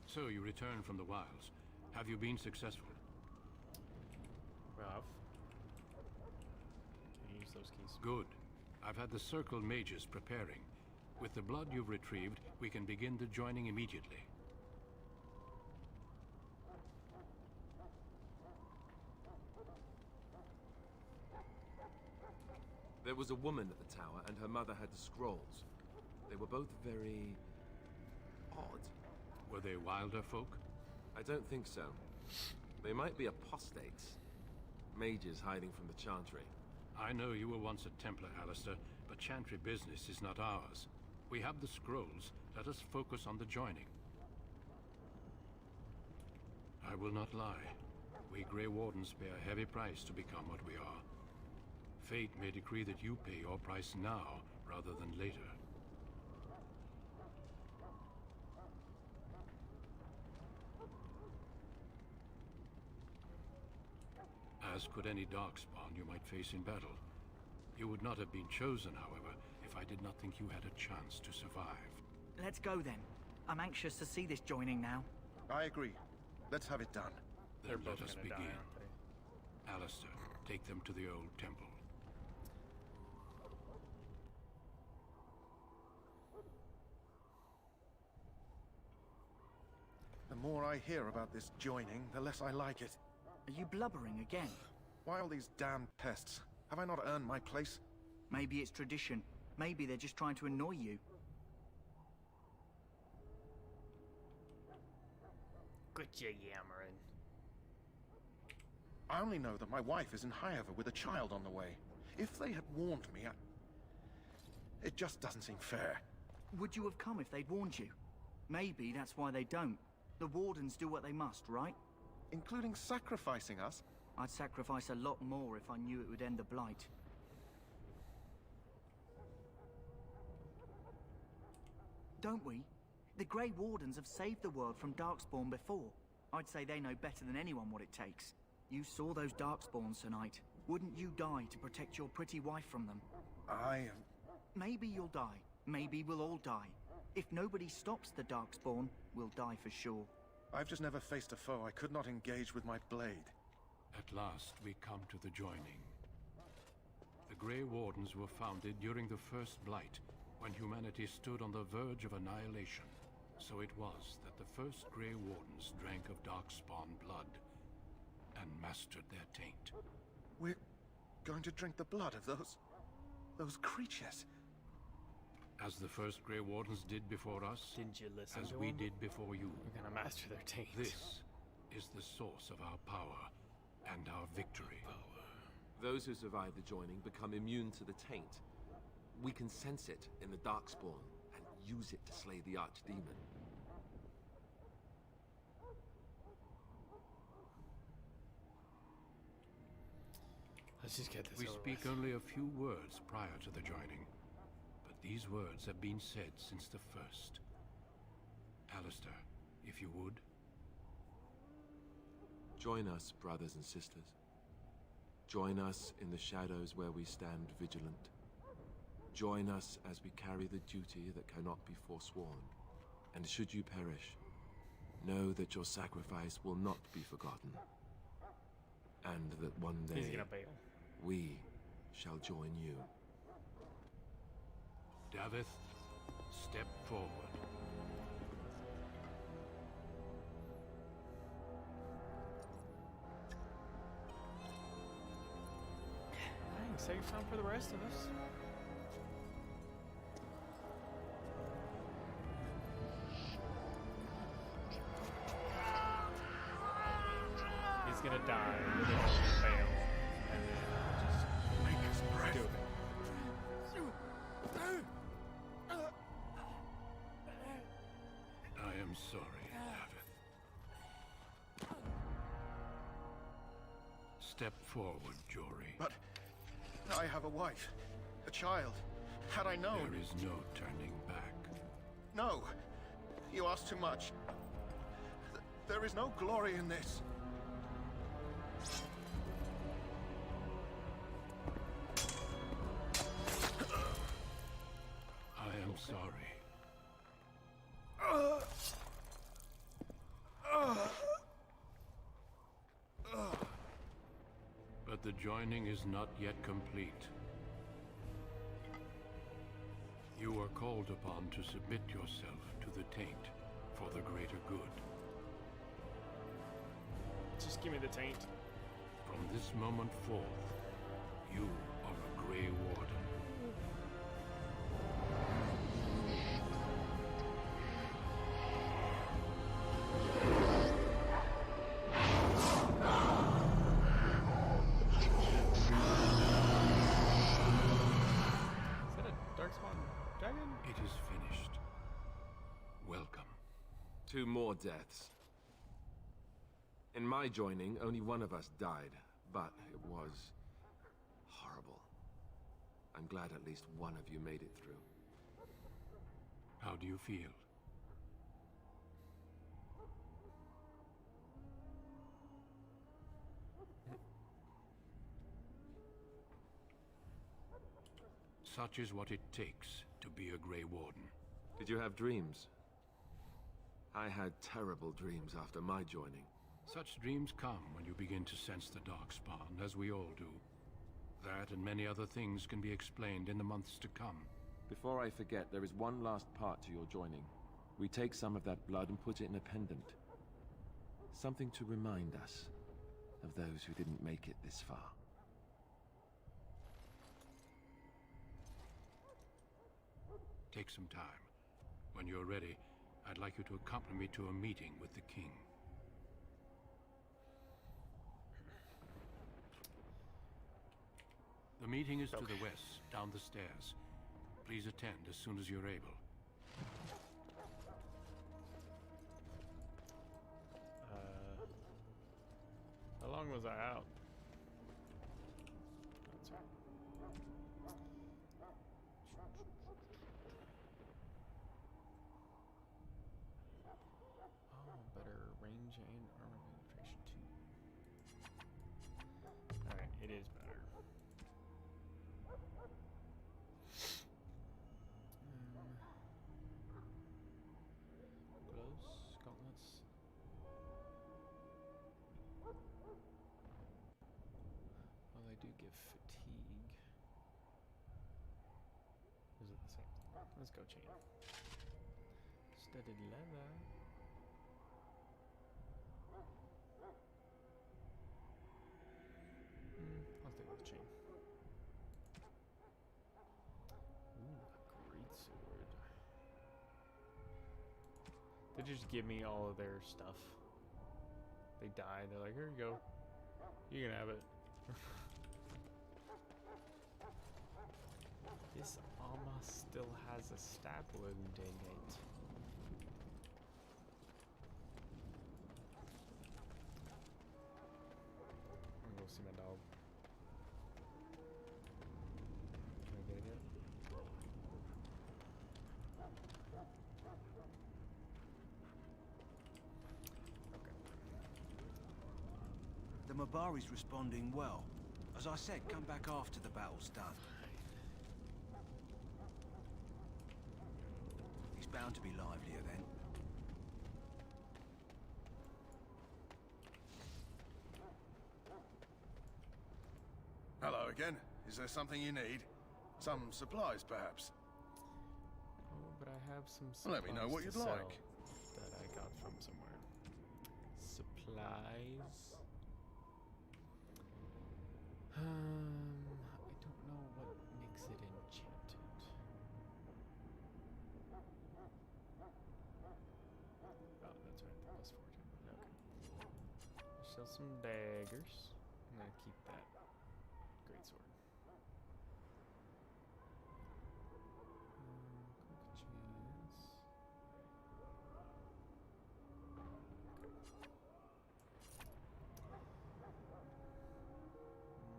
So you return from the wilds. Have you been successful? Ralph. Can you use those keys? Good. I've had the Circle mages preparing. With the blood you've retrieved, we can begin the joining immediately. There was a woman at the tower, and her mother had the scrolls. They were both very... odd. Were they wilder folk? I don't think so. They might be apostates. Mages hiding from the Chantry. I know you were once a Templar, Alistair, but Chantry business is not ours. We have the scrolls. Let us focus on the joining. I will not lie. We Grey Wardens pay a heavy price to become what we are. Fate may decree that you pay your price now, rather than later. As could any darkspawn you might face in battle. You would not have been chosen, however, if I did not think you had a chance to survive. Let's go then. I'm anxious to see this joining now. I agree. Let's have it done. Then They're let both us gonna die, begin. aren't they? Alistair, take them to the old temple. I hear about this joining, the less I like it. Are you blubbering again? Why all these damn pests? Have I not earned my place? Maybe it's tradition. Maybe they're just trying to annoy you. Quit your yammering. I only know that my wife is in Highever with a child on the way. If they had warned me, it just doesn't seem fair. Would you have come if they'd warned you? Maybe that's why they don't. The Wardens do what they must, right? Including sacrificing us? I'd sacrifice a lot more if I knew it would end the Blight. Don't we? The Grey Wardens have saved the world from Darkspawn before. I'd say they know better than anyone what it takes. You saw those Darkspawns tonight. Wouldn't you die to protect your pretty wife from them? Maybe you'll die. Maybe we'll all die. If nobody stops the Darkspawn, we'll die for sure. I've just never faced a foe I could not engage with my blade. At last, we come to the joining. The Grey Wardens were founded during the First Blight, when humanity stood on the verge of annihilation. So it was that the first Grey Wardens drank of Darkspawn blood and mastered their taint. We're going to drink the blood of those creatures. As the first Grey Wardens did before us, Didn't you listen as to we them? did before you. We're gonna master their taint. This is the source of our power and our victory. Those who survive the joining become immune to the taint. We can sense it in the Darkspawn and use it to slay the Archdemon. Let's just get this We over speak with. only a few words prior to the joining, but these words have been said since the first. Alistair, if you would. Join us, brothers and sisters. Join us in the shadows where we stand vigilant. Join us as we carry the duty that cannot be forsworn. And should you perish, know that your sacrifice will not be forgotten. And that one He's day, gonna bail. we shall join you. Davith, step forward. Dang, save some for the rest of us. He's gonna die, but then he'll fail, and then just Make his breath. do it. I am sorry, Davith. Step forward, Jory. But I have a wife, a child. Had I known... There is no turning back. No. You ask too much. There is no glory in this. I am sorry. But the joining is not yet complete. You are called upon to submit yourself to the taint for the greater good. Just give me the taint. From this moment forth, you are a Grey Warden. Is that a Darkspawn dragon? It is finished. Welcome. 2 more deaths. In my joining, only one of us died, but it was horrible. I'm glad at least one of you made it through. How do you feel? Such is what it takes to be a Grey Warden. Did you have dreams? I had terrible dreams after my joining. Such dreams come when you begin to sense the Darkspawn, as we all do. That and many other things can be explained in the months to come. Before I forget, there is one last part to your joining. We take some of that blood and put it in a pendant. Something to remind us of those who didn't make it this far. Take some time. When you're ready, I'd like you to accompany me to a meeting with the king. The meeting is to the west, down the stairs. Please attend as soon as you're able. How long was I out? That's right. Oh, better range and armor penetration too. Alright, it is better. Gloves, gauntlets. Well, they do give fatigue. Is it the same thing? Let's go chain. Studded leather. I'll stick with the chain. Ooh, a great sword. They just give me all of their stuff. They die, they're like, here you go. You can have it. This armor still has a stab wound in it. I'm gonna go see my dog. Can I get it yet? The Mabari's responding well. As I said, come back after the battle's done. He's bound to be livelier then. Hello again. Is there something you need? Some supplies, perhaps? Oh, but I have some supplies Let me know what you'd to sell like. that I got from somewhere. Supplies. I don't know what makes it enchanted. Oh, that's right, the plus 14. Okay. Sell some daggers. I'm gonna keep that great sword. Quick chance. Okay.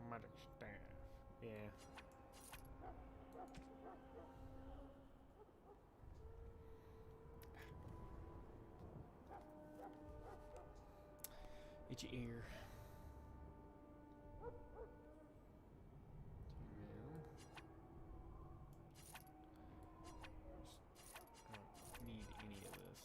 Magic staff. Yeah. Itchy ear. I don't need any of this.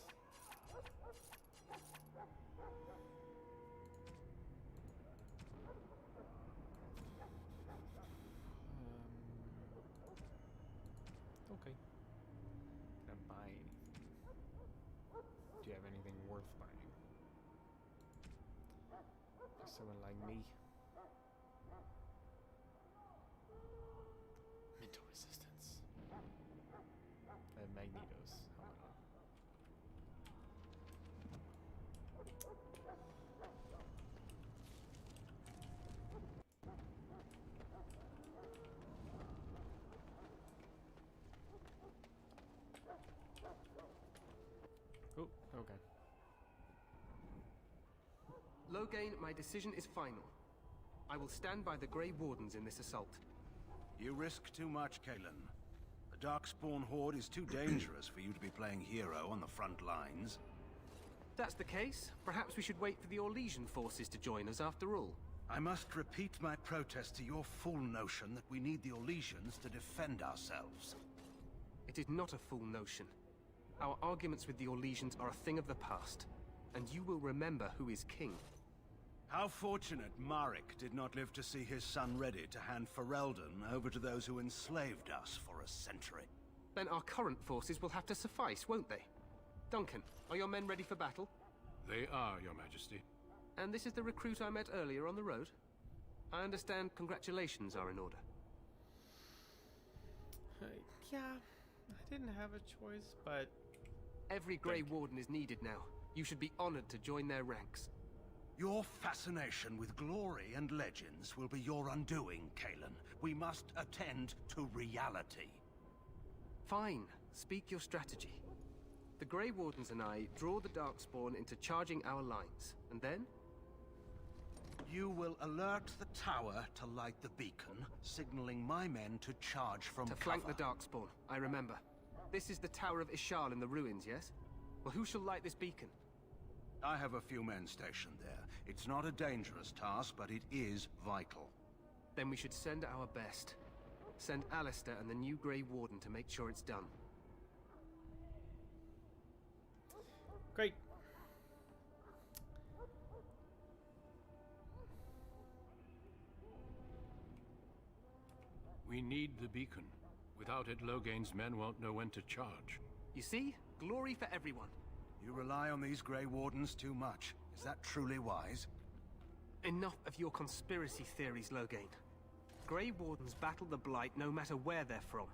Okay. Can I buy anything? Do you have anything worth buying? For someone like me. Mental resistance. I have Magnetos. How about that? Oh, okay. Loghain, my decision is final. I will stand by the Grey Wardens in this assault. You risk too much, Kalen. The Darkspawn Horde is too dangerous for you to be playing hero on the front lines. If that's the case, perhaps we should wait for the Orlesian forces to join us after all. I must repeat my protest to your fool notion that we need the Orlesians to defend ourselves. It is not a fool notion. Our arguments with the Orlesians are a thing of the past, and you will remember who is king. How fortunate Marek did not live to see his son ready to hand Ferelden over to those who enslaved us for a century. Then our current forces will have to suffice, won't they? Duncan, are your men ready for battle? They are, Your Majesty. And this is the recruit I met earlier on the road? I understand congratulations are in order. Yeah, I didn't have a choice, but... Every Grey Warden is needed now. You should be honored to join their ranks. Your fascination with glory and legends will be your undoing, Kalen. We must attend to reality. Fine. Speak your strategy. The Grey Wardens and I draw the Darkspawn into charging our lines, and then? You will alert the tower to light the beacon, signaling my men to charge from To flank the Darkspawn, I remember. This is the Tower of Ishal in the ruins, yes? Well, who shall light this beacon? I have a few men stationed there. It's not a dangerous task, but it is vital. Then we should send our best. Send Alistair and the new Grey Warden to make sure it's done. Great. We need the beacon. Without it, Loghain's men won't know when to charge. You see? Glory for everyone. You rely on these Grey Wardens too much. Is that truly wise? Enough of your conspiracy theories, Loghain. Grey Wardens battle the Blight no matter where they're from.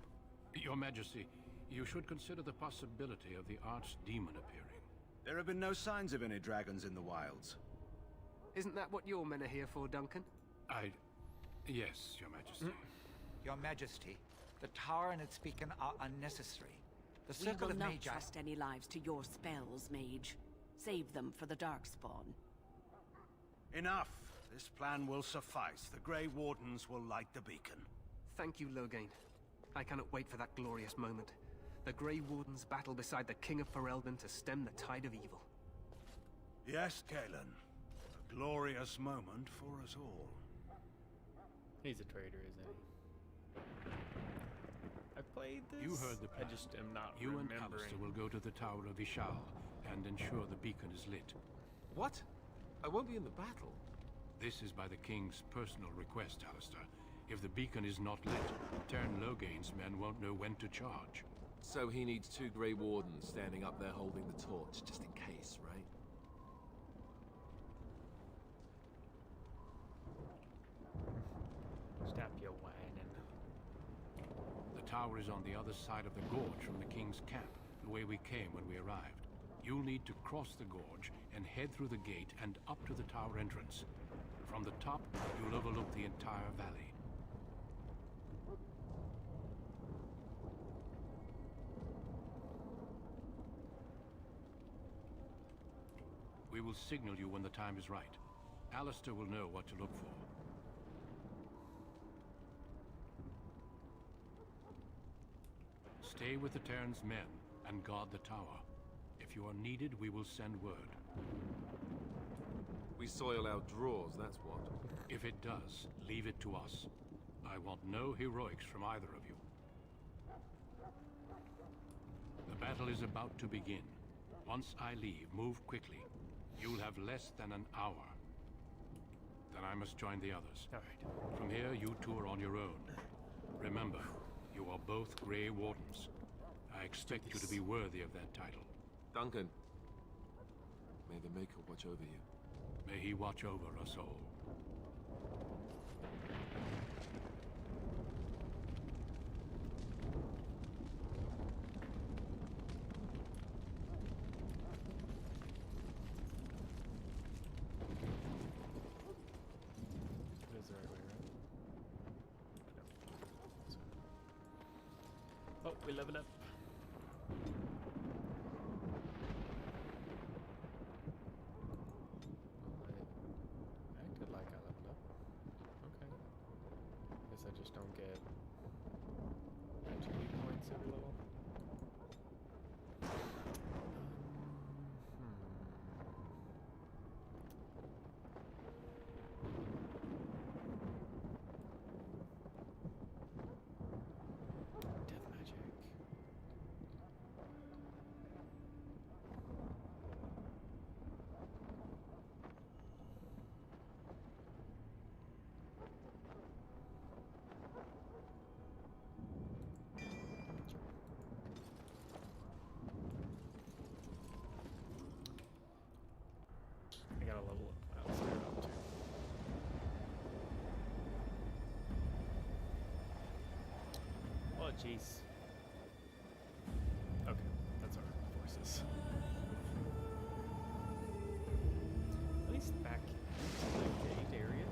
Your Majesty, you should consider the possibility of the Archdemon appearing. There have been no signs of any dragons in the wilds. Isn't that what your men are here for, Duncan? Yes, Your Majesty. Your Majesty, the tower and its beacon are unnecessary. The We Circle will of not Magi... trust any lives to your spells, Mage. Save them for the Darkspawn. Enough! This plan will suffice. The Grey Wardens will light the beacon. Thank you, Loghain. I cannot wait for that glorious moment. The Grey Wardens battle beside the King of Ferelden to stem the tide of evil. Yes, Kalen. A glorious moment for us all. He's a traitor, isn't he? I played this. You heard the plan. I just am not You and remembering. Alistair will go to the Tower of Ishal and ensure the beacon is lit. What? I won't be in the battle. This is by the King's personal request, Alistair. If the beacon is not lit, Tern Loghain's men won't know when to charge. So he needs 2 Grey Wardens standing up there holding the torch, just in case, right? Stop your whining. The tower is on the other side of the gorge from the King's camp, the way we came when we arrived. You'll need to cross the gorge and head through the gate and up to the tower entrance. From the top, you'll overlook the entire valley. We will signal you when the time is right. Alistair will know what to look for. Stay with the Terran's men and guard the tower. If you are needed, we will send word. We soil our drawers, that's what. If it does, leave it to us. I want no heroics from either of you. The battle is about to begin. Once I leave, move quickly. You'll have less than an hour. Then I must join the others. All right. From here, you two are on your own. Remember, you are both Grey Wardens. I expect you to be worthy of that title. Duncan, may the Maker watch over you. May he watch over us all. It is the right way, right? No. Oh, we leveled up. I acted like I leveled up. Okay. Guess I just don't get attribute points every level. Death magic. jeez. Okay, that's our forces. At least back into the gate area.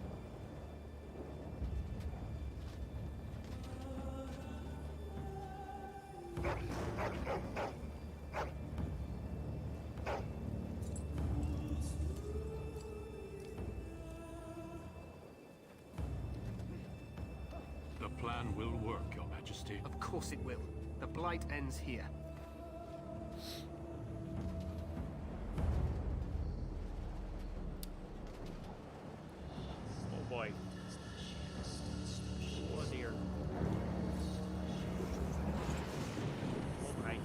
The plan will work, Your Majesty. Of course it will. The Blight ends here. Oh boy. Oh dear. Oh my.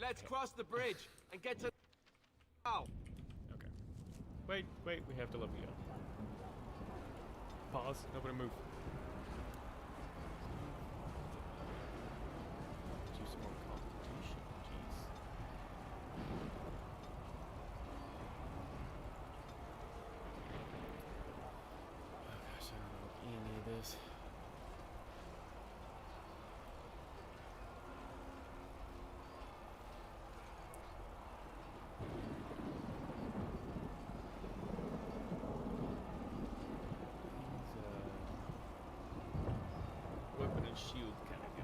Let's cross the bridge and get to... Oh. Okay. Wait, we have to let me go. Pause, nobody move. Do some more computation, jeez. Oh gosh, I don't know any of this. Weapon and shield kind of guy.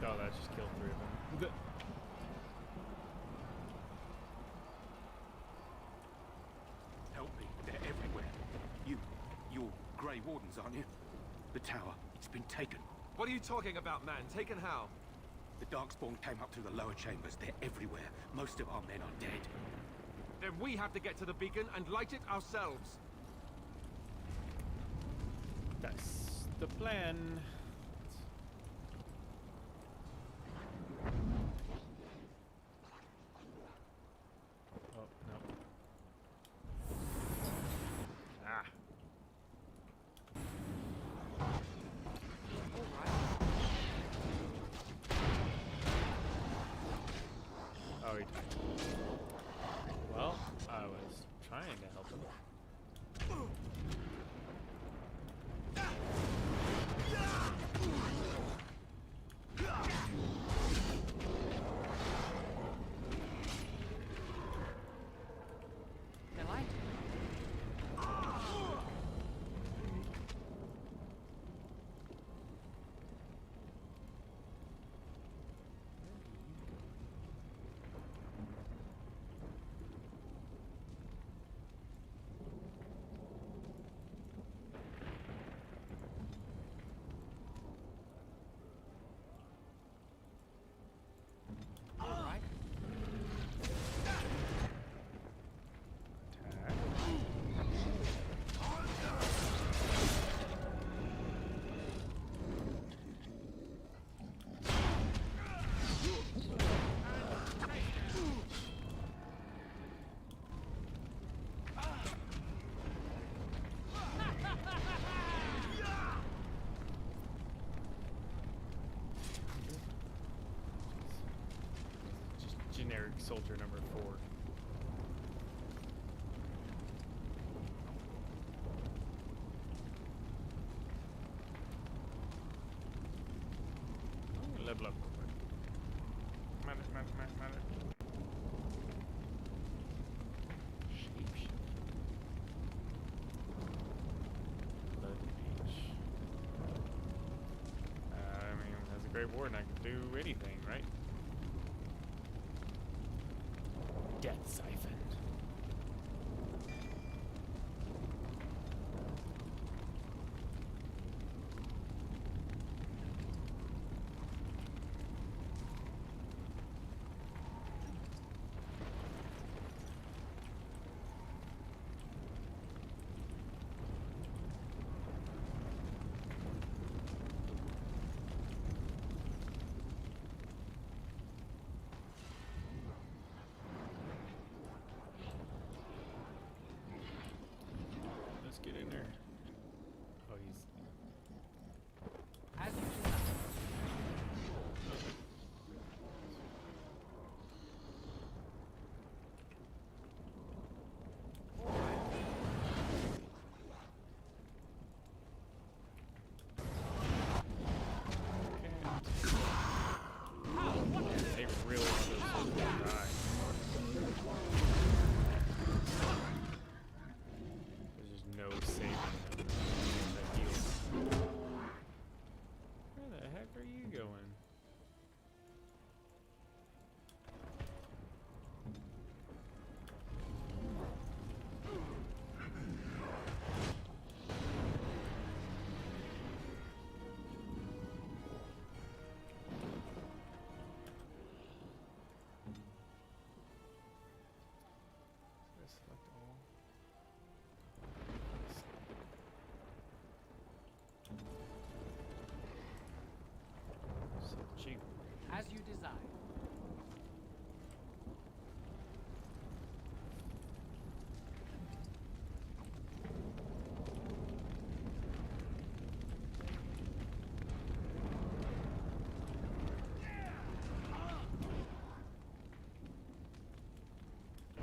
Oh, that just killed 3 of them. Help me, they're everywhere. You're Grey Wardens, aren't you? The tower, it's been taken. What are you talking about, man? Taken how? The Darkspawn came up through the lower chambers. They're everywhere. Most of our men are dead. Then we have to get to the beacon and light it ourselves. That's the plan. Oh, no. Ah. Oh, he died. Well, I was trying to help him. The light. Generic soldier number 4. I'm gonna level up real quick. Matter. Shapeshift. Blood Mage. I mean, as a Great Warden, I can do anything, right? Death Siphon. Get in there. Oh, he's... As you They really want those soldiers to die. There's just no saving them. That heal. Where the heck are you going? Select all. So cheap. As you desire.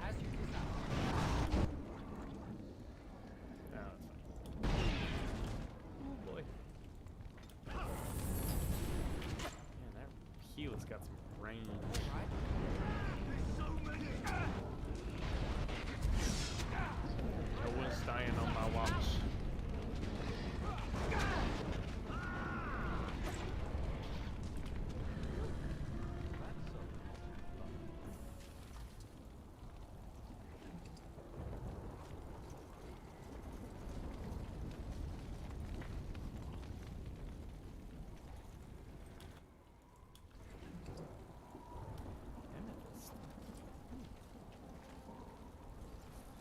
As you desire. Now it's fine. Oh boy. Man, that heal has got some range. No one's dying on my watch.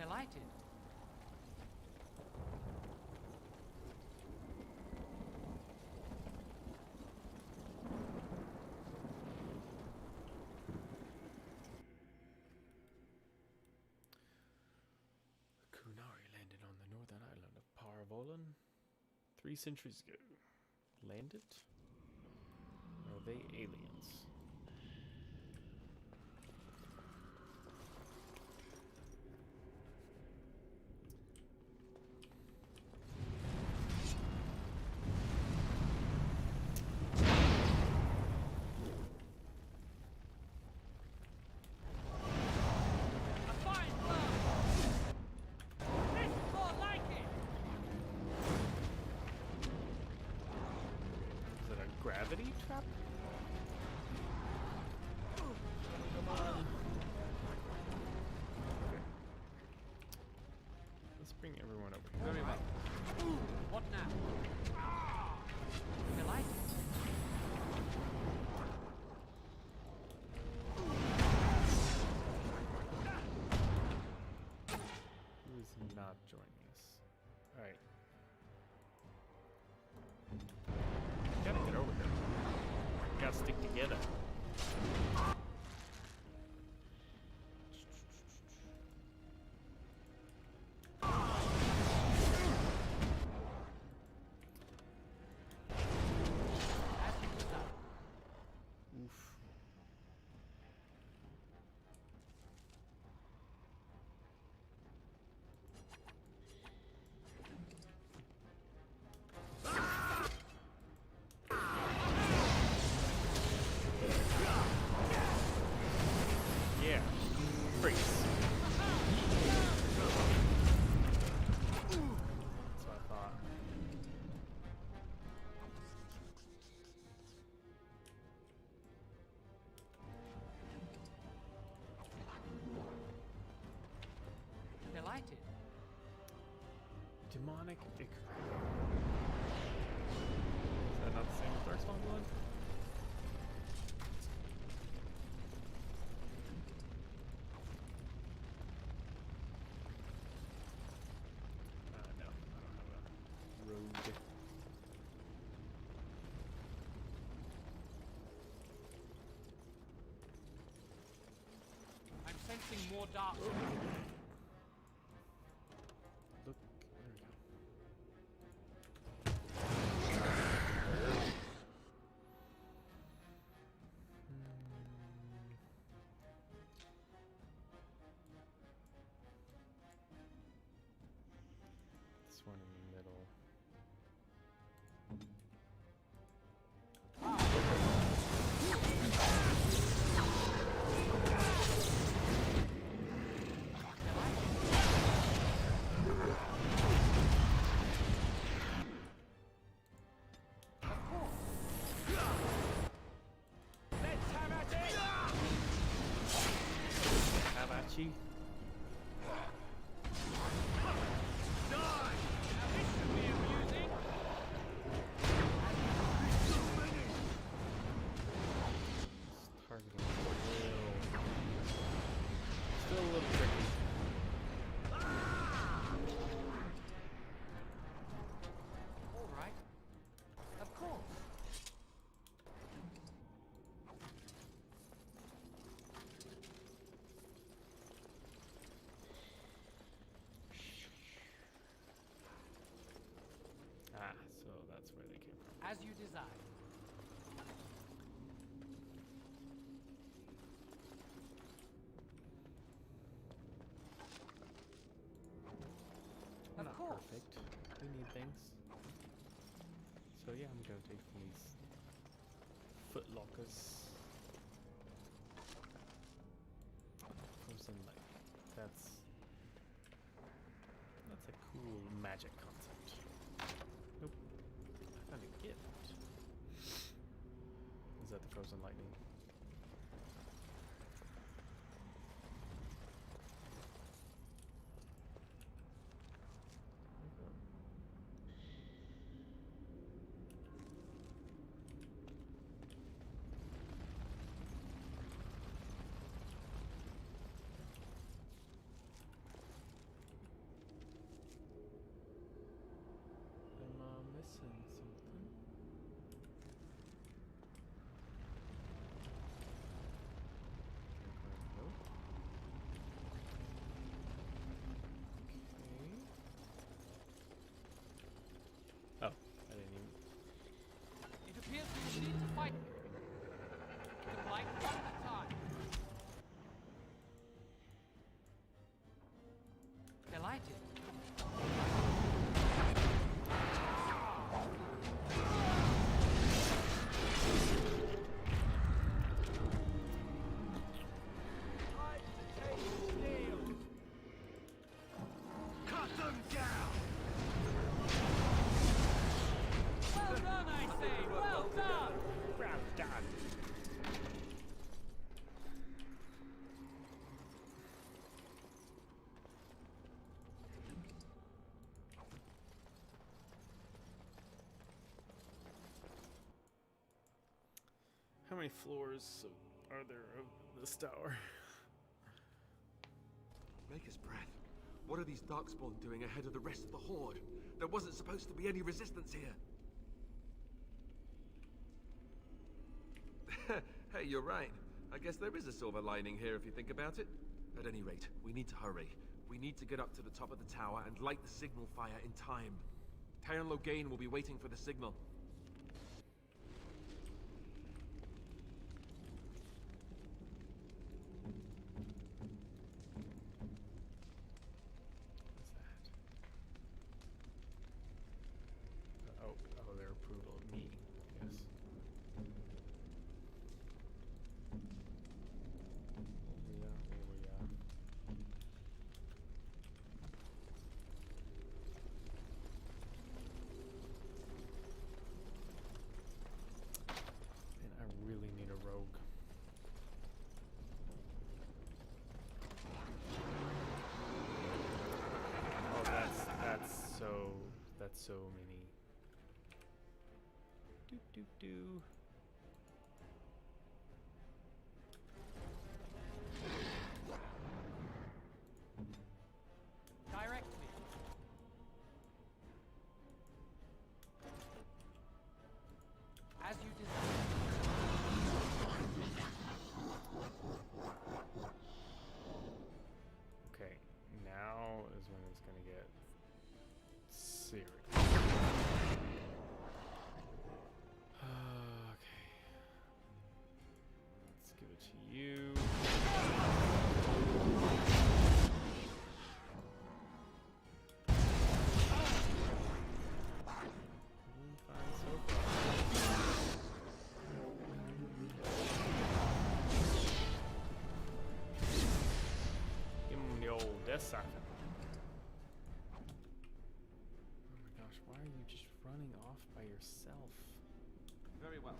Delighted. Kunari landed on the northern island of Paravolan 3 centuries ago. Landed? Or are they aliens? A fine blow! This is more like it! Is it a gravity trap? Come on. Okay. Let's bring everyone over here. Very well. Ooh, what now? Delighted. Who is not joining us? Alright. Gotta get over there. Gotta stick together. Oof. Yeah. Freeze. That's what I thought. Delighted. Demonic Ichor. Is that not the same as Darkspawn Blood? No, I don't have a road. I'm sensing more dark. Look, there we go. This one in the middle. Let's have at it! Havachi. Now this should be amusing. It's targeting still a little tricky. All right. Of course. Ah, so that's where they came from. As you desire. Of Not course. perfect. We need things. So yeah, I'm gonna take these foot lockers. Frozen light. That's a cool magic concept. Nope. I found a gift. Is that the frozen lightning? get it. Cut them down! Well done, I say! Well done! Well done. How many floors are there of this tower? Maker's breath. What are these Darkspawn doing ahead of the rest of the Horde? There wasn't supposed to be any resistance here. Hey, you're right. I guess there is a silver lining here if you think about it. At any rate, we need to hurry. We need to get up to the top of the tower and light the signal fire in time. Tyron Loghain will be waiting for the signal. Oh, their approval of me, yes. Man, I really need a rogue. Oh, that's so many. Do. Direct me. As you desire. Okay, now is when it's gonna get serious. Okay. Let's give it to you. Fine so far. Give him the old death siphon. Oh my gosh, why are you just running off by yourself? Very well.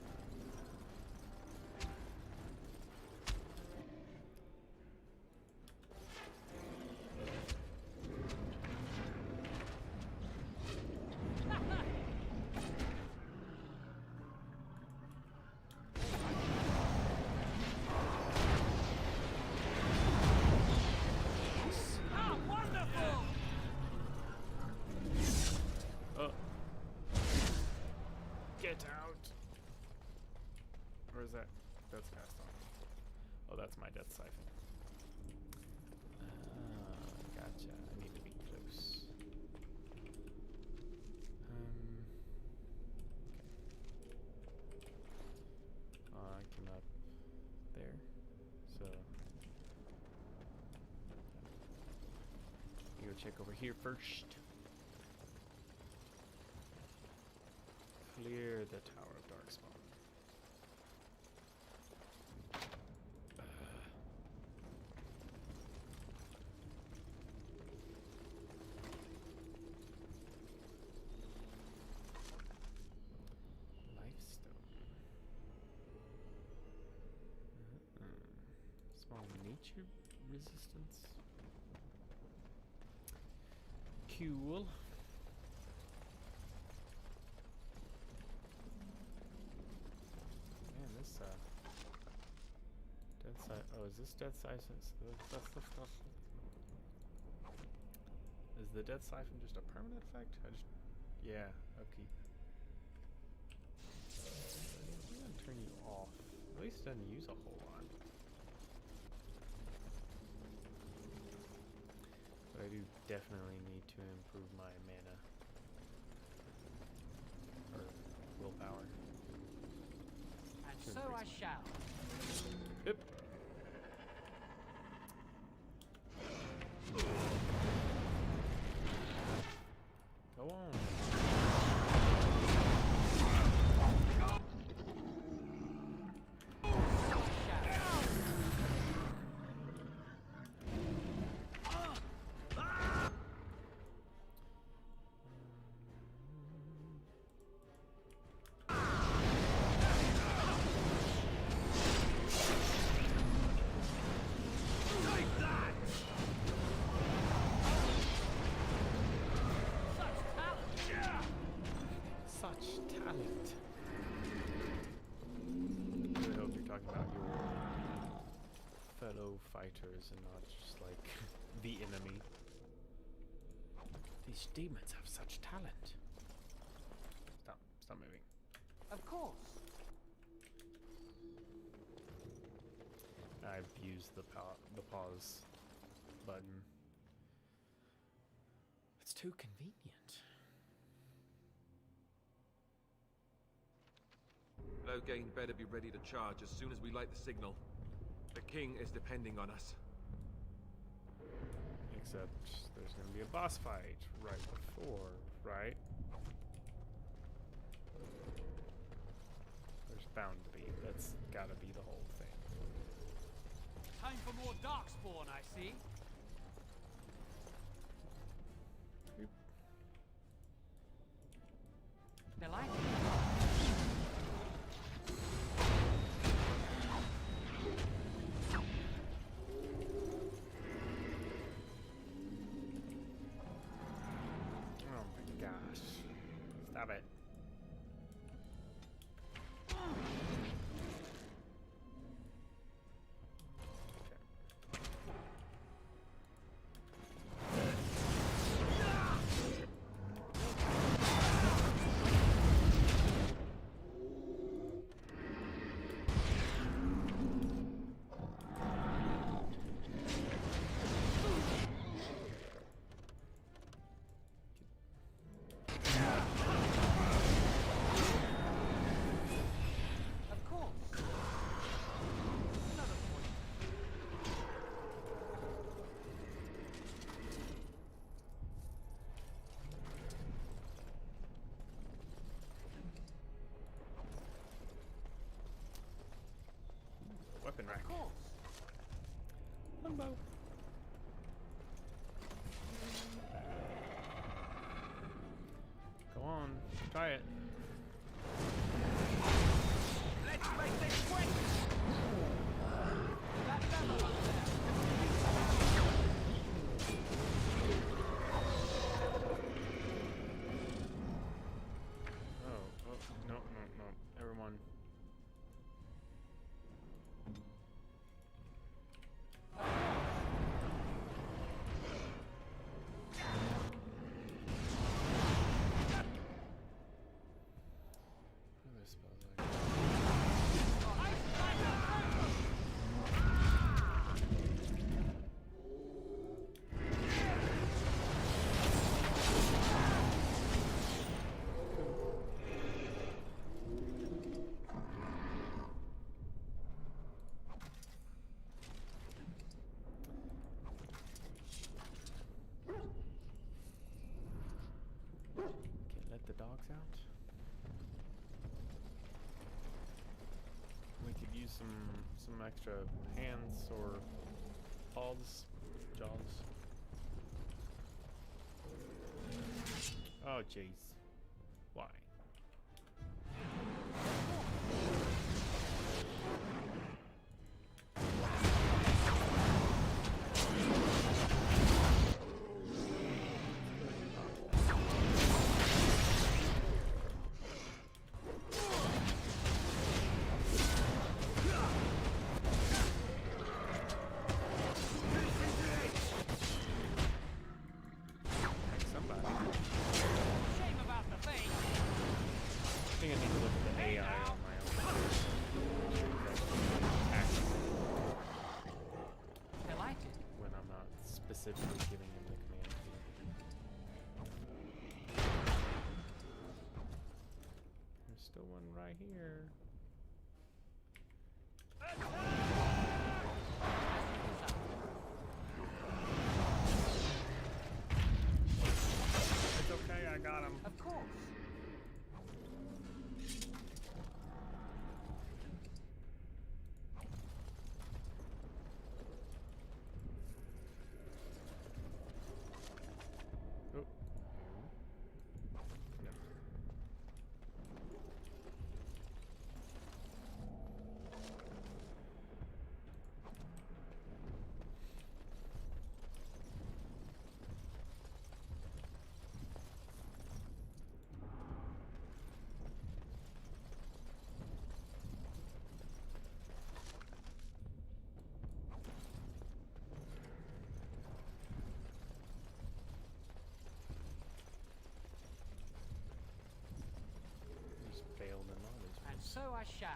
Ah, wonderful! Get out! Or is that? That's passed on. Oh, that's my death siphon. Gotcha. I need to be close. Okay. I cannot. There. So. You go check over here first. Clear the Tower of Darkspawn. Lifestone. Small nature resistance. Cool. Man, this dead siphon. Oh, is this dead siphon? Is the dead siphon just a permanent effect? Yeah, upkeep. I'm gonna turn you off. At least it doesn't use a whole lot. But I do definitely need to improve my mana. Or willpower. And so I shall. Yep. talent. I really hope you're talking about your fellow fighters and not just like the enemy. These demons have such talent. Stop moving. Of course. I've used the pause button. It's too convenient. Loghain better be ready to charge as soon as we light the signal. The king is depending on us. Except there's gonna be a boss fight right before, right? There's bound to be. That's gotta be the whole thing. Time for more Darkspawn, I see. Delighted. Oh my gosh. Stop it. Weapon rack. Longbow. Go on, try it. Let's make this quick! That fellow up there. Oh, no. Everyone. Can't let the dogs out. We could use some extra hands or paws, jaws. Oh jeez. Why? Specifically giving him the command key. There's still one right here. It's okay, I got him. Of course. so I shall.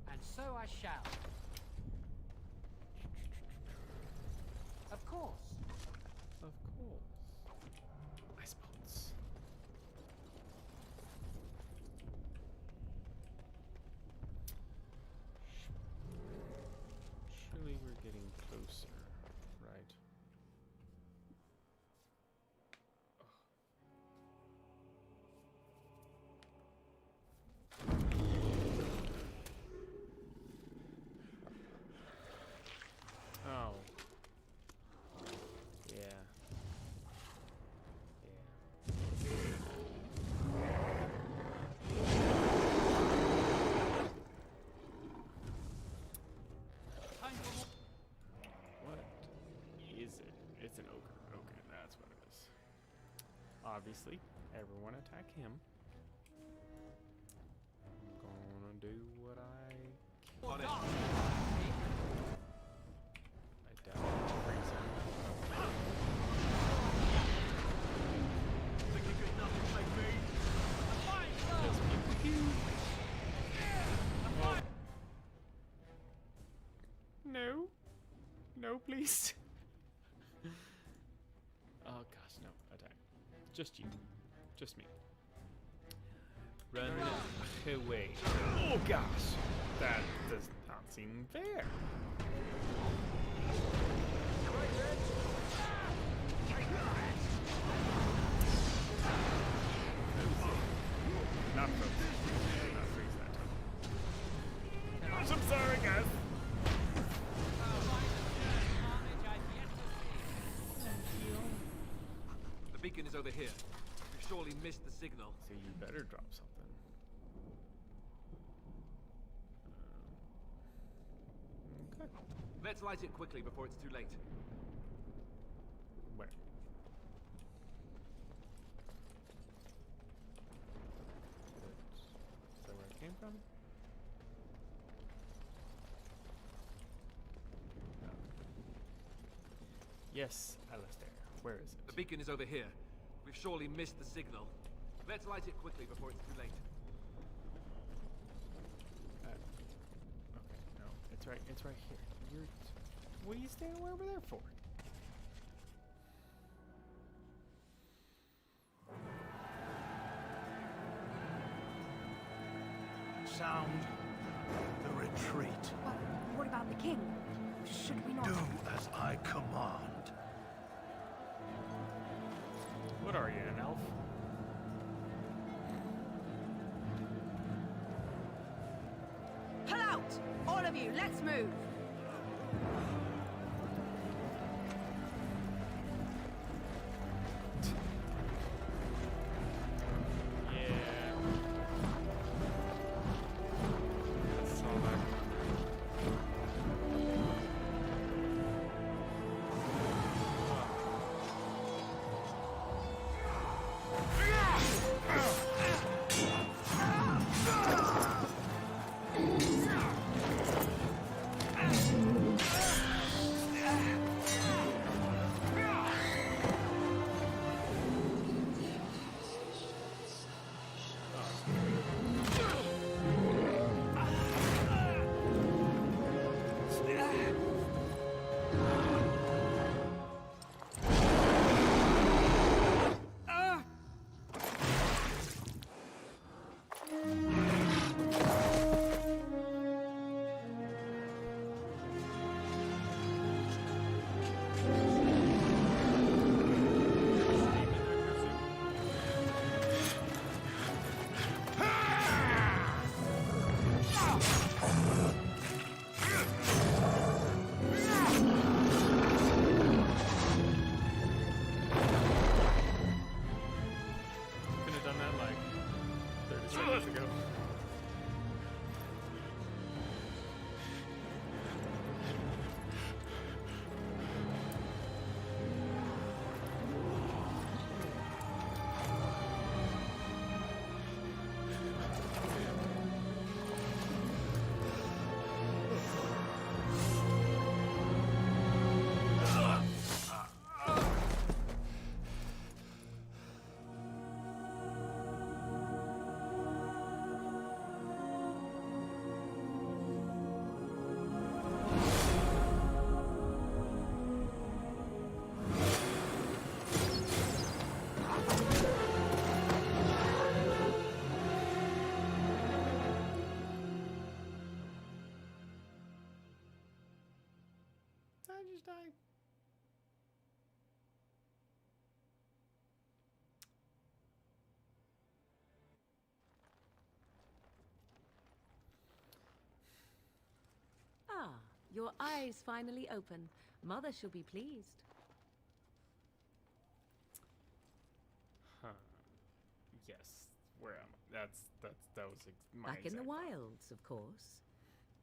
And so I shall. Of course. Of course. Ice boats. Surely we're getting closer, right? Oh. Yeah. What is it? It's an ogre. Okay, that's what it is. Obviously, everyone attack him. I'm gonna do what I can. On it. I doubt it brings him. Think you could nothing make me? Just pew, pew. Oh. No. No, please. Oh gosh, no. Attack. Just you. Just me. Run away. Oh gosh. That does not seem fair. Not frozen. Not freeze that time. I'm sorry, guys. The beacon is over here. We've surely missed the signal. So you better drop something. Okay. Let's light it quickly before it's too late. Where? Is that where it came from? No. Yes, Alistair. Where is it? The beacon is over here. We've surely missed the signal. Let's light it quickly before it's too late. Okay, no, it's right here. What are you standing over there for? Sound the retreat. What about the king? Should we not... Do as I command. What are you, an elf? Pull out! All of you, let's move! die? Ah, your eyes finally open. Mother shall be pleased. Huh. Yes. Where am I? That was my Back in the exact thought. wilds, of course.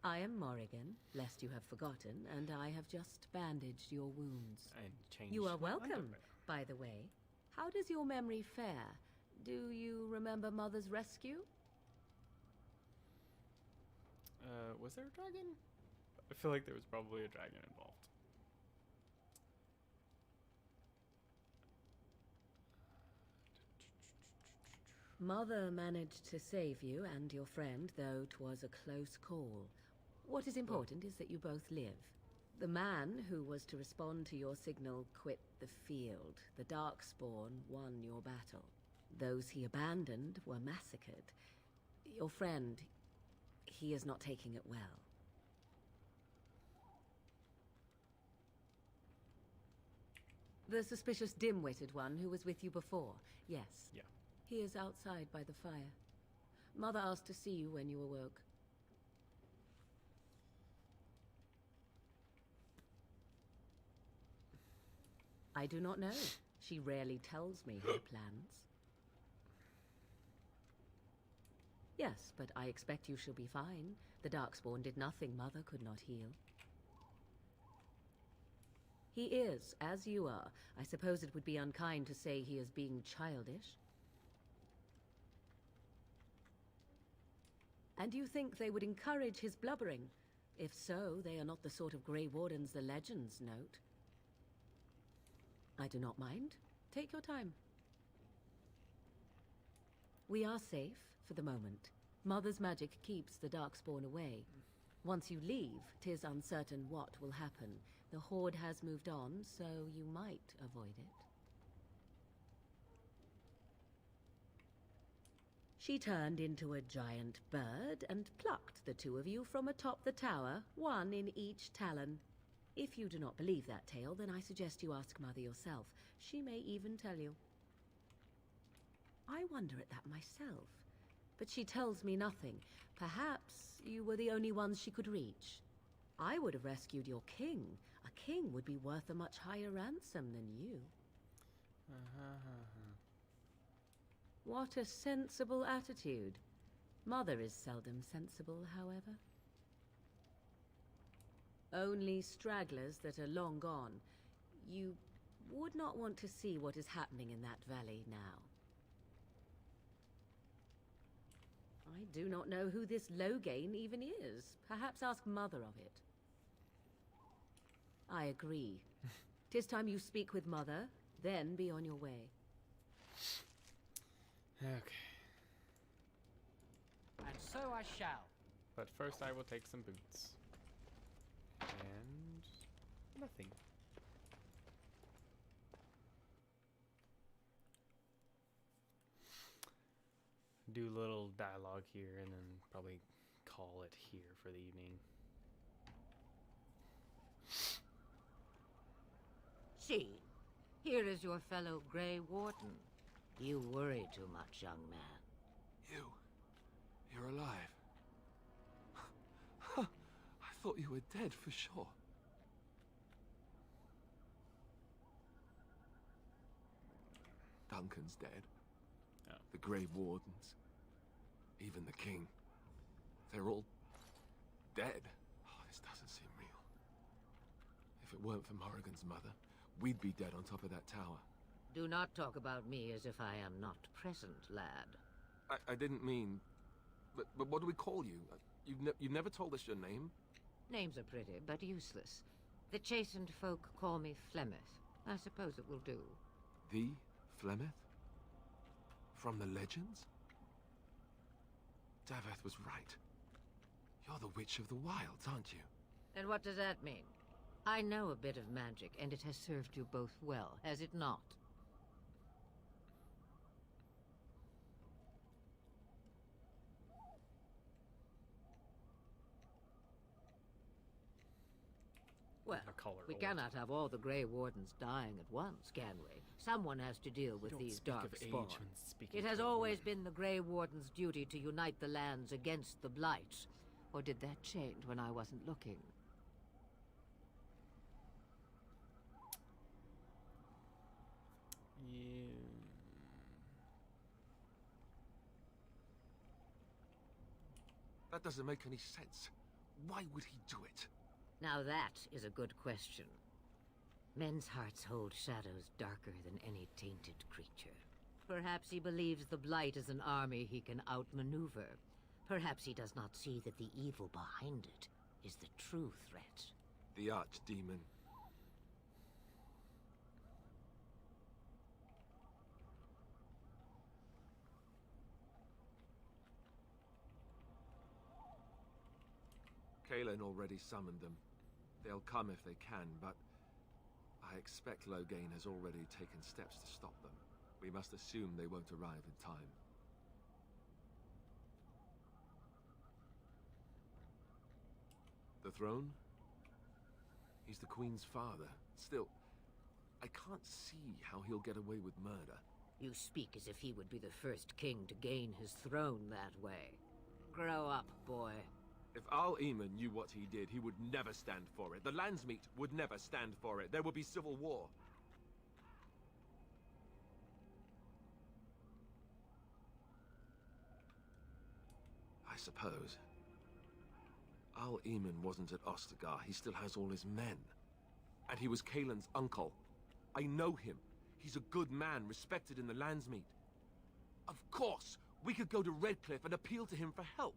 I am Morrigan, lest you have forgotten, and I have just bandaged your wounds. And changed You are my welcome, underwear. by the way. How does your memory fare? Do you remember Mother's rescue? Was there a dragon? I feel like there was probably a dragon involved. Mother managed to save you and your friend, though 'twas a close call. What is important is that you both live. The man who was to respond to your signal quit the field. The Darkspawn won your battle. Those he abandoned were massacred. Your friend, he is not taking it well. The suspicious dim-witted one who was with you before, yes. Yeah. He is outside by the fire. Mother asked to see you when you awoke. I do not know. She rarely tells me her plans. Yes, but I expect you shall be fine. The Darkspawn did nothing Mother could not heal. He is, as you are. I suppose it would be unkind to say he is being childish. And you think they would encourage his blubbering? If so, they are not the sort of Grey Wardens the legends note. I do not mind. Take your time. We are safe, for the moment. Mother's magic keeps the Darkspawn away. Once you leave, 'tis uncertain what will happen. The Horde has moved on, so you might avoid it. She turned into a giant bird and plucked the two of you from atop the tower, one in each talon. If you do not believe that tale, then I suggest you ask Mother yourself. She may even tell you. I wonder at that myself, but she tells me nothing. Perhaps you were the only ones she could reach. I would have rescued your king. A king would be worth a much higher ransom than you. What a sensible attitude. Mother is seldom sensible, however. Only stragglers that are long gone. You would not want to see what is happening in that valley now. I do not know who this Loghain even is. Perhaps ask Mother of it. I agree. 'Tis time you speak with Mother, then be on your way. Okay. And so I shall. But first I will take some boots. And nothing. Do a little dialogue here and then probably call it here for the evening. See, here is your fellow Grey Warden. You worry too much, young man. You're alive. I thought you were dead for sure. Duncan's dead. Oh. The Grey Wardens. Even the King. They're all dead. Oh, this doesn't seem real. If it weren't for Morrigan's mother, we'd be dead on top of that tower. Do not talk about me as if I am not present, lad. I didn't mean... But what do we call you? You've never told us your name? Names are pretty, but useless. The chastened folk call me Flemeth. I suppose it will do. The Flemeth? From the legends? Daveth was right. You're the Witch of the Wilds, aren't you? And what does that mean? I know a bit of magic, and it has served you both well, has it not? Well, I call her we old. cannot have all the Grey Wardens dying at once, can we? Someone has to deal with don't these speak dark of age spawn. when speaking It has to a always woman. been the Grey Warden's duty to unite the lands against the Blight. Or did that change when I wasn't looking? Yeah. That doesn't make any sense. Why would he do it? Now that is a good question. Men's hearts hold shadows darker than any tainted creature. Perhaps he believes the Blight is an army he can outmaneuver. Perhaps he does not see that the evil behind it is the true threat. The Archdemon. Kalen already summoned them. They'll come if they can, but I expect Loghain has already taken steps to stop them. We must assume they won't arrive in time. The throne? He's the Queen's father. Still, I can't see how he'll get away with murder. You speak as if he would be the first king to gain his throne that way. Grow up, boy. If Al-Eamon knew what he did, he would never stand for it. The Landsmeet would never stand for it. There would be civil war. I suppose. Al-Eamon wasn't at Ostagar. He still has all his men. And he was Kalen's uncle. I know him. He's a good man, respected in the Landsmeet. Of course, we could go to Redcliffe and appeal to him for help.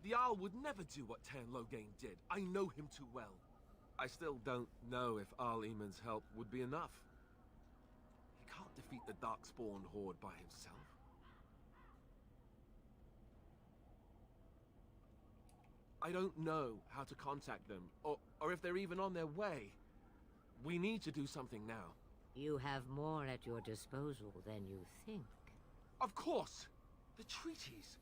The Jarl would never do what Tairn Loghain did. I know him too well. I still don't know if Al-Eamon's help would be enough. He can't defeat the Darkspawn Horde by himself. I don't know how to contact them, or if they're even on their way. We need to do something now. You have more at your disposal than you think. Of course! The treaties!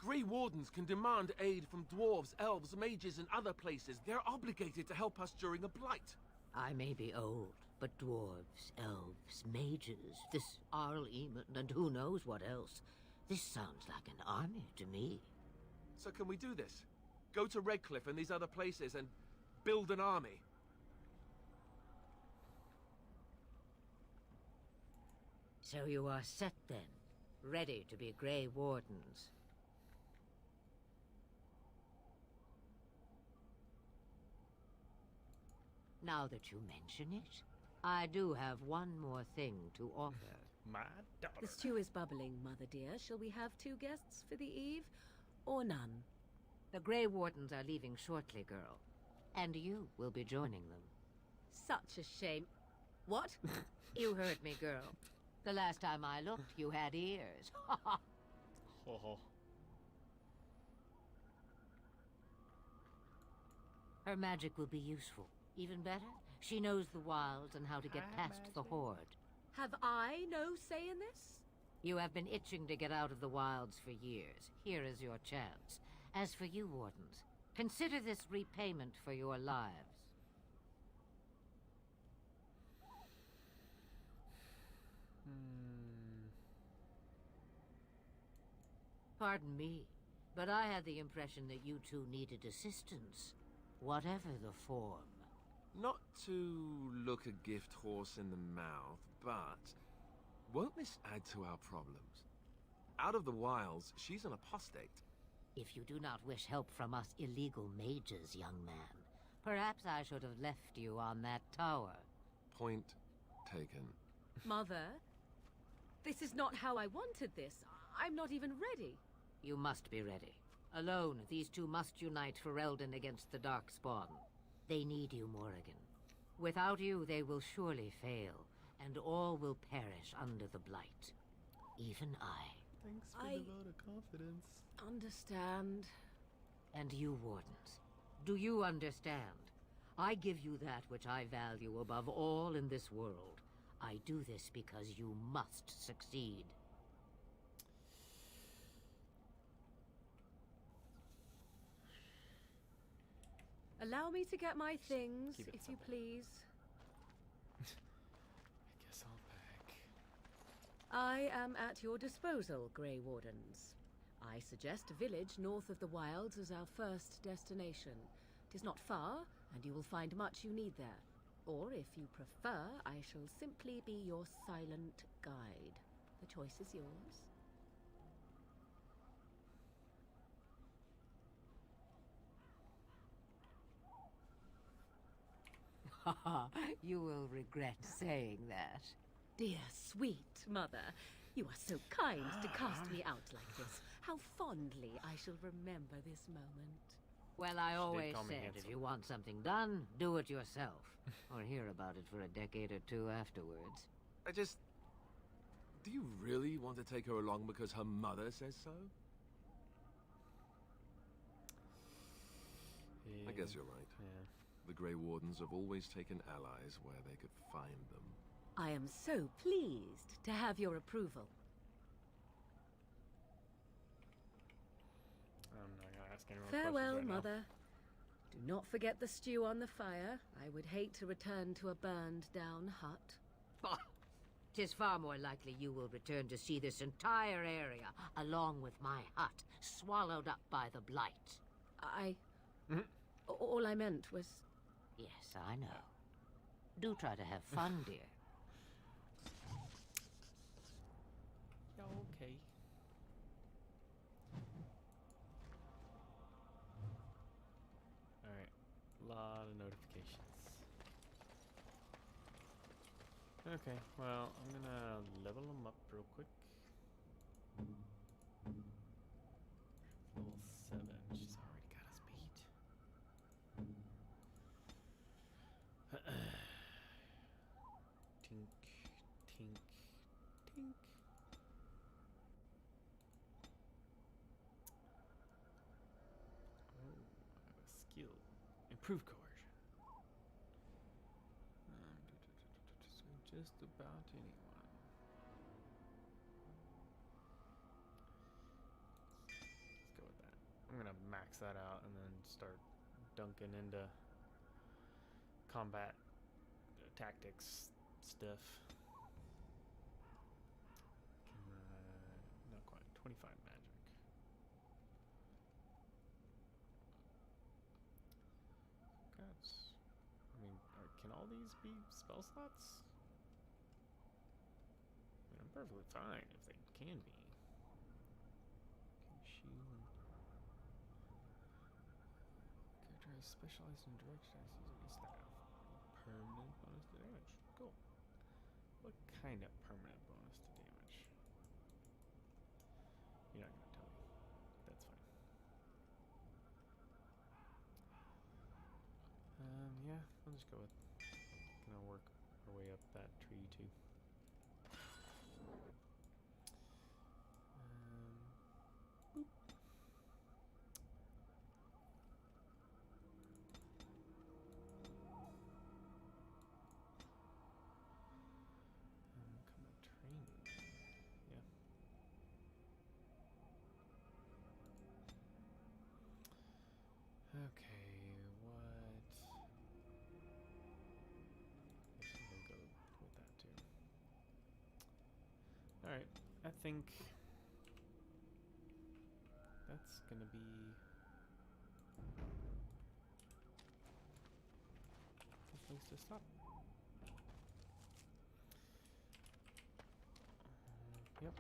Grey Wardens can demand aid from dwarves, elves, mages, and other places. They're obligated to help us during a blight. I may be old, but dwarves, elves, mages, this Al-Eamon, and who knows what else. This sounds like an army to me. So can we do this? Go to Redcliffe and these other places and build an army? So you are set then, ready to be Grey Wardens. Now that you mention it, I do have one more thing to offer. My daughter. The stew is bubbling, Mother dear. Shall we have 2 guests for the eve, or none? The Grey Wardens are leaving shortly, girl. And you will be joining them. Such a shame. What? You heard me, girl. The last time I looked, you had ears. Oh. Her magic will be useful. Even better, she knows the wilds and how to get past the Horde. Have I no say in this? You have been itching to get out of the wilds for years. Here is your chance. As for you, Wardens, consider this repayment for your lives. Pardon me, but I had the impression that you two needed assistance, whatever the form. Not to look a gift horse in the mouth, but won't this add to our problems? Out of the wilds, she's an apostate. If you do not wish help from us illegal mages, young man, perhaps I should have left you on that tower. Point taken. Mother, this is not how I wanted this. I'm not even ready. You must be ready. Alone, these two must unite for Eldon against the Darkspawn. They need you, Morrigan. Without you, they will surely fail, and all will perish under the Blight. Even I. Thanks for the vote of confidence. Understand. And you, Wardens, do you understand? I give you that which I value above all in this world. I do this because you must succeed. Allow me to get my things, Keep it if you simple. please. I guess I'll back. I am at your disposal, Grey Wardens. I suggest a village north of the Wilds as our first destination. It is not far, and you will find much you need there. Or, if you prefer, I shall simply be your silent guide. The choice is yours. You will regret saying that. Dear, sweet mother, you are so kind to cast me out like this. How fondly I shall remember this moment. Well, I always call me said handsome. if you want something done, do it yourself. Or hear about it for a decade or two afterwards. Do you really want to take her along because her mother says so? I guess you're right. Yeah. The Grey Wardens have always taken allies where they could find them. I am so pleased to have your approval. I'm not gonna ask any more questions Farewell, right now. mother. Do not forget the stew on the fire. I would hate to return to a burned-down hut. Bah! 'Tis far more likely you will return to see this entire area, along with my hut, swallowed up by the blight. All I meant was... Yes, I know. Do try to have fun, dear. Yeah, okay. Alright, lot of notifications. Okay, well, I'm gonna level them up real quick. Level 7, she's already got us beat. Tink, tink, tink. Oh, I have a skill. Improve coercion. So just about anyone. Let's go with that. I'm gonna max that out and then start dunking into combat tactics stuff. Not quite. 25 magic. Gods. I mean, can all these be spell slots? I mean, I'm perfectly fine if they can be. Okay, shield. Character is specialized in direct attacks using a staff. Permanent bonus to damage. Cool. What kind of permanent bonus to damage? You're not gonna tell me. That's fine. Yeah, I'll just go with. Gonna work our way up that tree too. Boop. Combat training. Yeah. Okay, what? I guess we'll go with that too. Alright, I think that's gonna be the place to stop. Yep.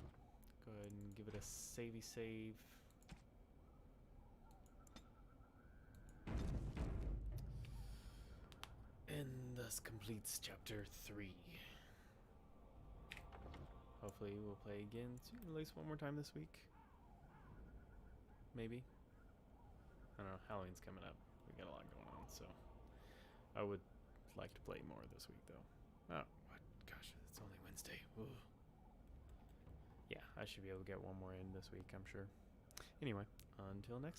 Go ahead and give it a savey save. And thus completes chapter 3. Hopefully we'll play again soon, at least one more time this week. Maybe. I don't know, Halloween's coming up. We got a lot going on, so I would like to play more this week though. Oh, what? Gosh, it's only Wednesday. Ugh. Yeah, I should be able to get one more in this week, I'm sure. Anyway, until next time.